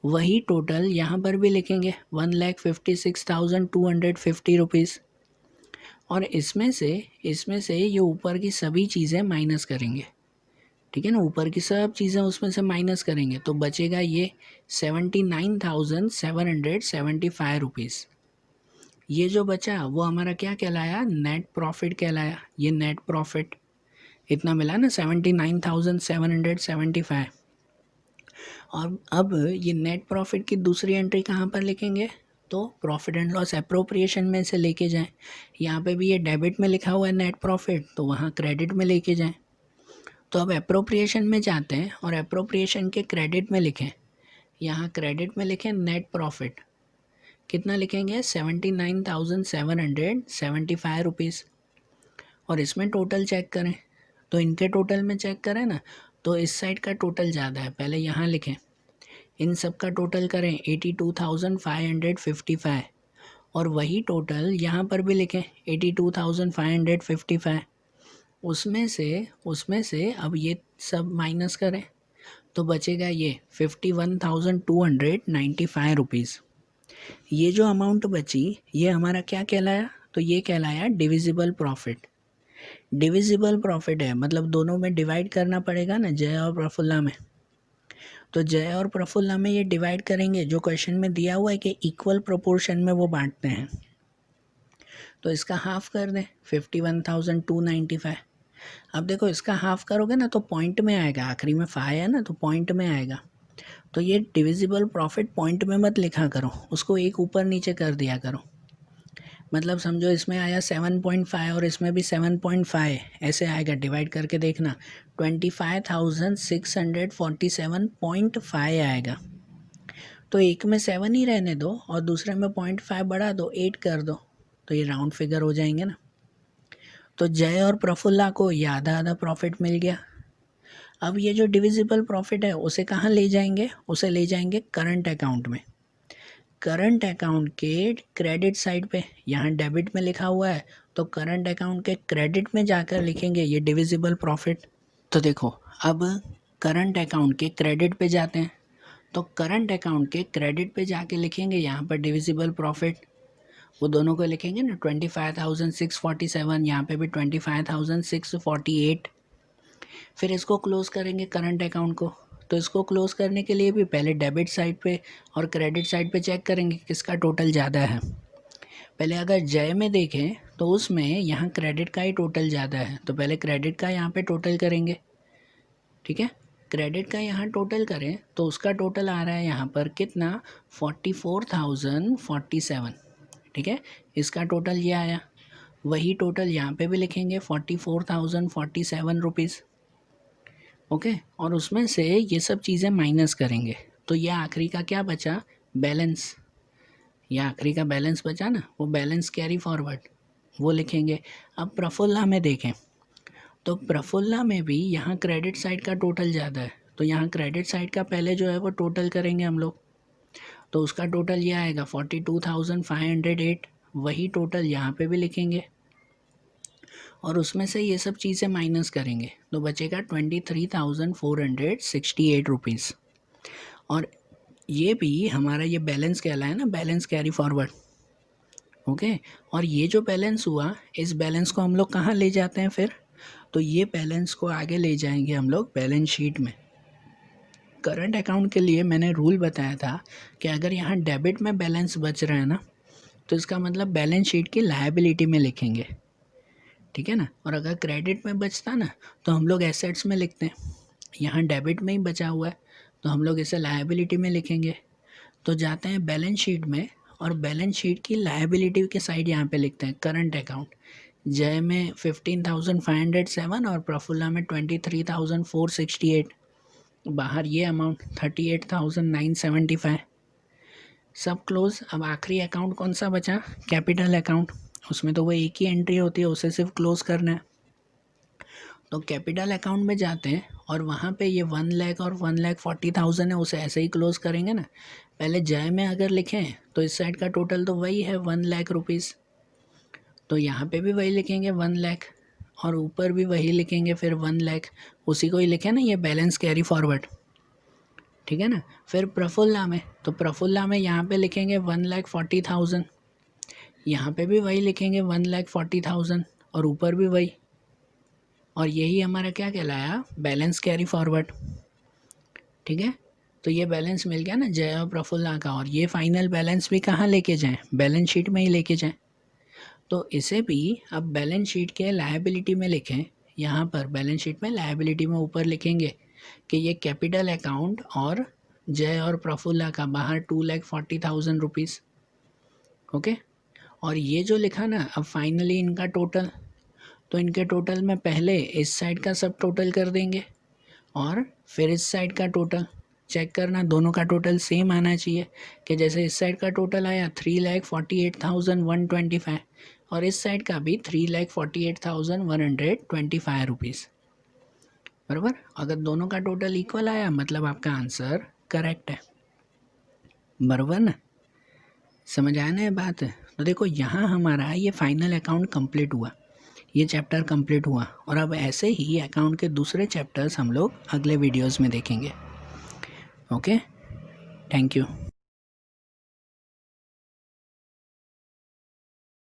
वही टोटल यहाँ पर भी लिखेंगे 1,56,250 रुपीज़, और इसमें से ये ऊपर की सभी चीज़ें माइनस करेंगे, ठीक है ना, ऊपर की सब चीज़ें उसमें से माइनस करेंगे, तो बचेगा ये 79,775 रुपीज़। ये जो बचा वो हमारा क्या कहलाया, नेट प्रॉफिट कहलाया। ये नेट प्रॉफिट इतना मिला ना 79,775। और अब ये नेट प्रॉफिट की दूसरी एंट्री कहाँ पर लिखेंगे, तो प्रॉफिट एंड लॉस एप्रोप्रिएशन में से लेके जाएं। यहाँ पे भी ये डेबिट में लिखा हुआ है नेट प्रॉफिट, तो वहाँ क्रेडिट में लेके जाएं। तो अब अप्रोप्रिएशन में जाते हैं और अप्रोप्रिएशन के क्रेडिट में लिखें, यहाँ क्रेडिट में लिखें नेट प्रॉफिट, कितना लिखेंगे 79,775 रुपीज़। और इसमें टोटल चेक करें, तो इनके टोटल में चेक करें ना, तो इस साइड का टोटल ज़्यादा है, पहले यहाँ लिखें, इन सब का टोटल करें 82,555 और वही टोटल यहाँ पर भी लिखें 82,555। उसमें से अब ये सब माइनस करें तो बचेगा ये 51,295 रुपीज़। ये जो अमाउंट बची ये हमारा क्या कहलाया, तो ये कहलाया डिविजिबल प्रॉफिट। डिविजिबल प्रॉफिट है मतलब दोनों में डिवाइड करना पड़ेगा ना, जय और प्रफुल्ला में। तो जय और प्रफुल्ला में ये डिवाइड करेंगे, जो क्वेश्चन में दिया हुआ है कि इक्वल प्रोपोर्शन में वो बांटते हैं, तो इसका हाफ कर दें 51,295। अब देखो इसका हाफ करोगे ना तो पॉइंट में आएगा, आखिरी में 5 है ना तो पॉइंट में आएगा। तो ये डिविजिबल प्रॉफिट पॉइंट में मत लिखा करो, उसको एक ऊपर नीचे कर दिया करो। मतलब समझो इसमें आया 7.5 और इसमें भी 7.5, ऐसे आएगा, डिवाइड करके देखना 25,647.5 आएगा। तो एक में 7 ही रहने दो और दूसरे में 0.5 बढ़ा दो, 8 कर दो, तो ये राउंड फिगर हो जाएंगे ना। तो जय और प्रफुल्ला को ये आधा आधा प्रॉफिट मिल गया। अब ये जो डिविजिबल प्रॉफिट है उसे कहाँ ले जाएंगे, उसे ले जाएंगे करंट अकाउंट में। करंट अकाउंट के क्रेडिट साइड पे, यहाँ डेबिट में लिखा हुआ है तो करंट अकाउंट के क्रेडिट में जाकर लिखेंगे ये डिविजिबल प्रॉफिट। तो देखो अब करंट अकाउंट के क्रेडिट पे जाते हैं, तो करंट अकाउंट के क्रेडिट पे जाके लिखेंगे यहाँ पर डिविजिबल प्रॉफिट, वो दोनों को लिखेंगे ना 25,647, यहाँ पे भी 25,648। फिर इसको क्लोज करेंगे करंट अकाउंट को, तो इसको क्लोज करने के लिए भी पहले डेबिट साइड पे और क्रेडिट साइड पे चेक करेंगे किसका टोटल ज़्यादा है। पहले अगर जय में देखें तो उसमें यहाँ क्रेडिट का ही टोटल ज़्यादा है, तो पहले क्रेडिट का यहाँ पे टोटल करेंगे, ठीक है। क्रेडिट का यहाँ टोटल करें तो उसका टोटल आ रहा है यहाँ पर कितना 44,047, ठीक है। इसका टोटल ये आया, वही टोटल यहाँ पे भी लिखेंगे 44,047 रुपीज़, ओके। और उसमें से ये सब चीज़ें माइनस करेंगे तो ये आखिरी का क्या बचा, बैलेंस। ये आखिरी का बैलेंस बचा ना, वो बैलेंस कैरी फॉरवर्ड वो लिखेंगे। अब प्रफुल्ला में देखें तो प्रफुल्ला में भी यहाँ क्रेडिट साइड का टोटल ज़्यादा है, तो यहाँ क्रेडिट साइड का पहले जो है वो टोटल करेंगे हम लोग, तो उसका टोटल ये आएगा 42,508, वही टोटल यहाँ पे भी लिखेंगे और उसमें से ये सब चीज़ें माइनस करेंगे तो बचेगा 23,468 रुपीज़। और ये भी हमारा ये बैलेंस कहलाया ना, बैलेंस कैरी फॉरवर्ड, ओके। और ये जो बैलेंस हुआ, इस बैलेंस को हम लोग कहाँ ले जाते हैं फिर, तो ये बैलेंस को आगे ले जाएंगे हम लोग बैलेंस शीट में। करंट अकाउंट के लिए मैंने रूल बताया था कि अगर यहाँ डेबिट में बैलेंस बच रहा है ना तो इसका मतलब बैलेंस शीट की लायबिलिटी में लिखेंगे, ठीक है ना। और अगर क्रेडिट में बचता ना तो हम लोग एसेट्स में लिखते हैं, यहाँ डेबिट में ही बचा हुआ है तो हम लोग इसे लायबिलिटी में लिखेंगे। तो जाते हैं बैलेंस शीट में और बैलेंस शीट की लायबिलिटी के साइड यहाँ पे लिखते हैं करंट अकाउंट। जय में 15,507 और प्रफुल्ला में 23,468, बाहर ये अमाउंट 38,975, सब क्लोज। अब आखिरी अकाउंट कौन सा बचा, कैपिटल अकाउंट, उसमें तो वो एक ही एंट्री होती है, उसे सिर्फ क्लोज करना है। तो कैपिटल अकाउंट में जाते हैं और वहाँ पे ये 1 लाख और 1,40,000 है, उसे ऐसे ही क्लोज करेंगे ना। पहले जय में अगर लिखें तो इस साइड का टोटल तो वही है 1 लाख रुपीज़, तो यहाँ पे भी वही लिखेंगे 1 लाख और ऊपर भी वही लिखेंगे फिर 1 लाख, उसी को ही लिखे ना, ये बैलेंस कैरी फॉरवर्ड, ठीक है ना। फिर प्रफुल्ला में, तो प्रफुल्ला में यहाँ पे लिखेंगे 1,40,000, यहाँ पे भी वही लिखेंगे 1,40,000 और ऊपर भी वही, और यही हमारा क्या कहलाया, बैलेंस कैरी फॉरवर्ड, ठीक है। तो ये बैलेंस मिल गया ना जय और प्रफुल्ला का, और ये फाइनल बैलेंस भी कहाँ लेके जाएं, बैलेंस शीट में ही लेके जाएं। तो इसे भी अब बैलेंस शीट के लायबिलिटी में लिखें, यहाँ पर बैलेंस शीट में लायबिलिटी में ऊपर लिखेंगे कि ये कैपिटल अकाउंट और जय और प्रफुल्ला का बाहर 2,40,000 रुपीज़, ओके। और ये जो लिखा ना अब फाइनली इनका टोटल, तो इनके टोटल में पहले इस साइड का सब टोटल कर देंगे और फिर इस साइड का टोटल चेक करना, दोनों का टोटल सेम आना चाहिए कि जैसे इस साइड का टोटल आया 3,48,125 और इस साइड का भी 3,48,125 रुपीज़, बराबर। अगर दोनों का टोटल इक्वल आया मतलब आपका आंसर करेक्ट है, बराबर ना। समझ आया ना ये बात। तो देखो यहाँ हमारा ये फाइनल अकाउंट कंप्लीट हुआ, ये चैप्टर कंप्लीट हुआ और अब ऐसे ही अकाउंट के दूसरे चैप्टर्स हम लोग अगले वीडियोस में देखेंगे। Okay, thank you.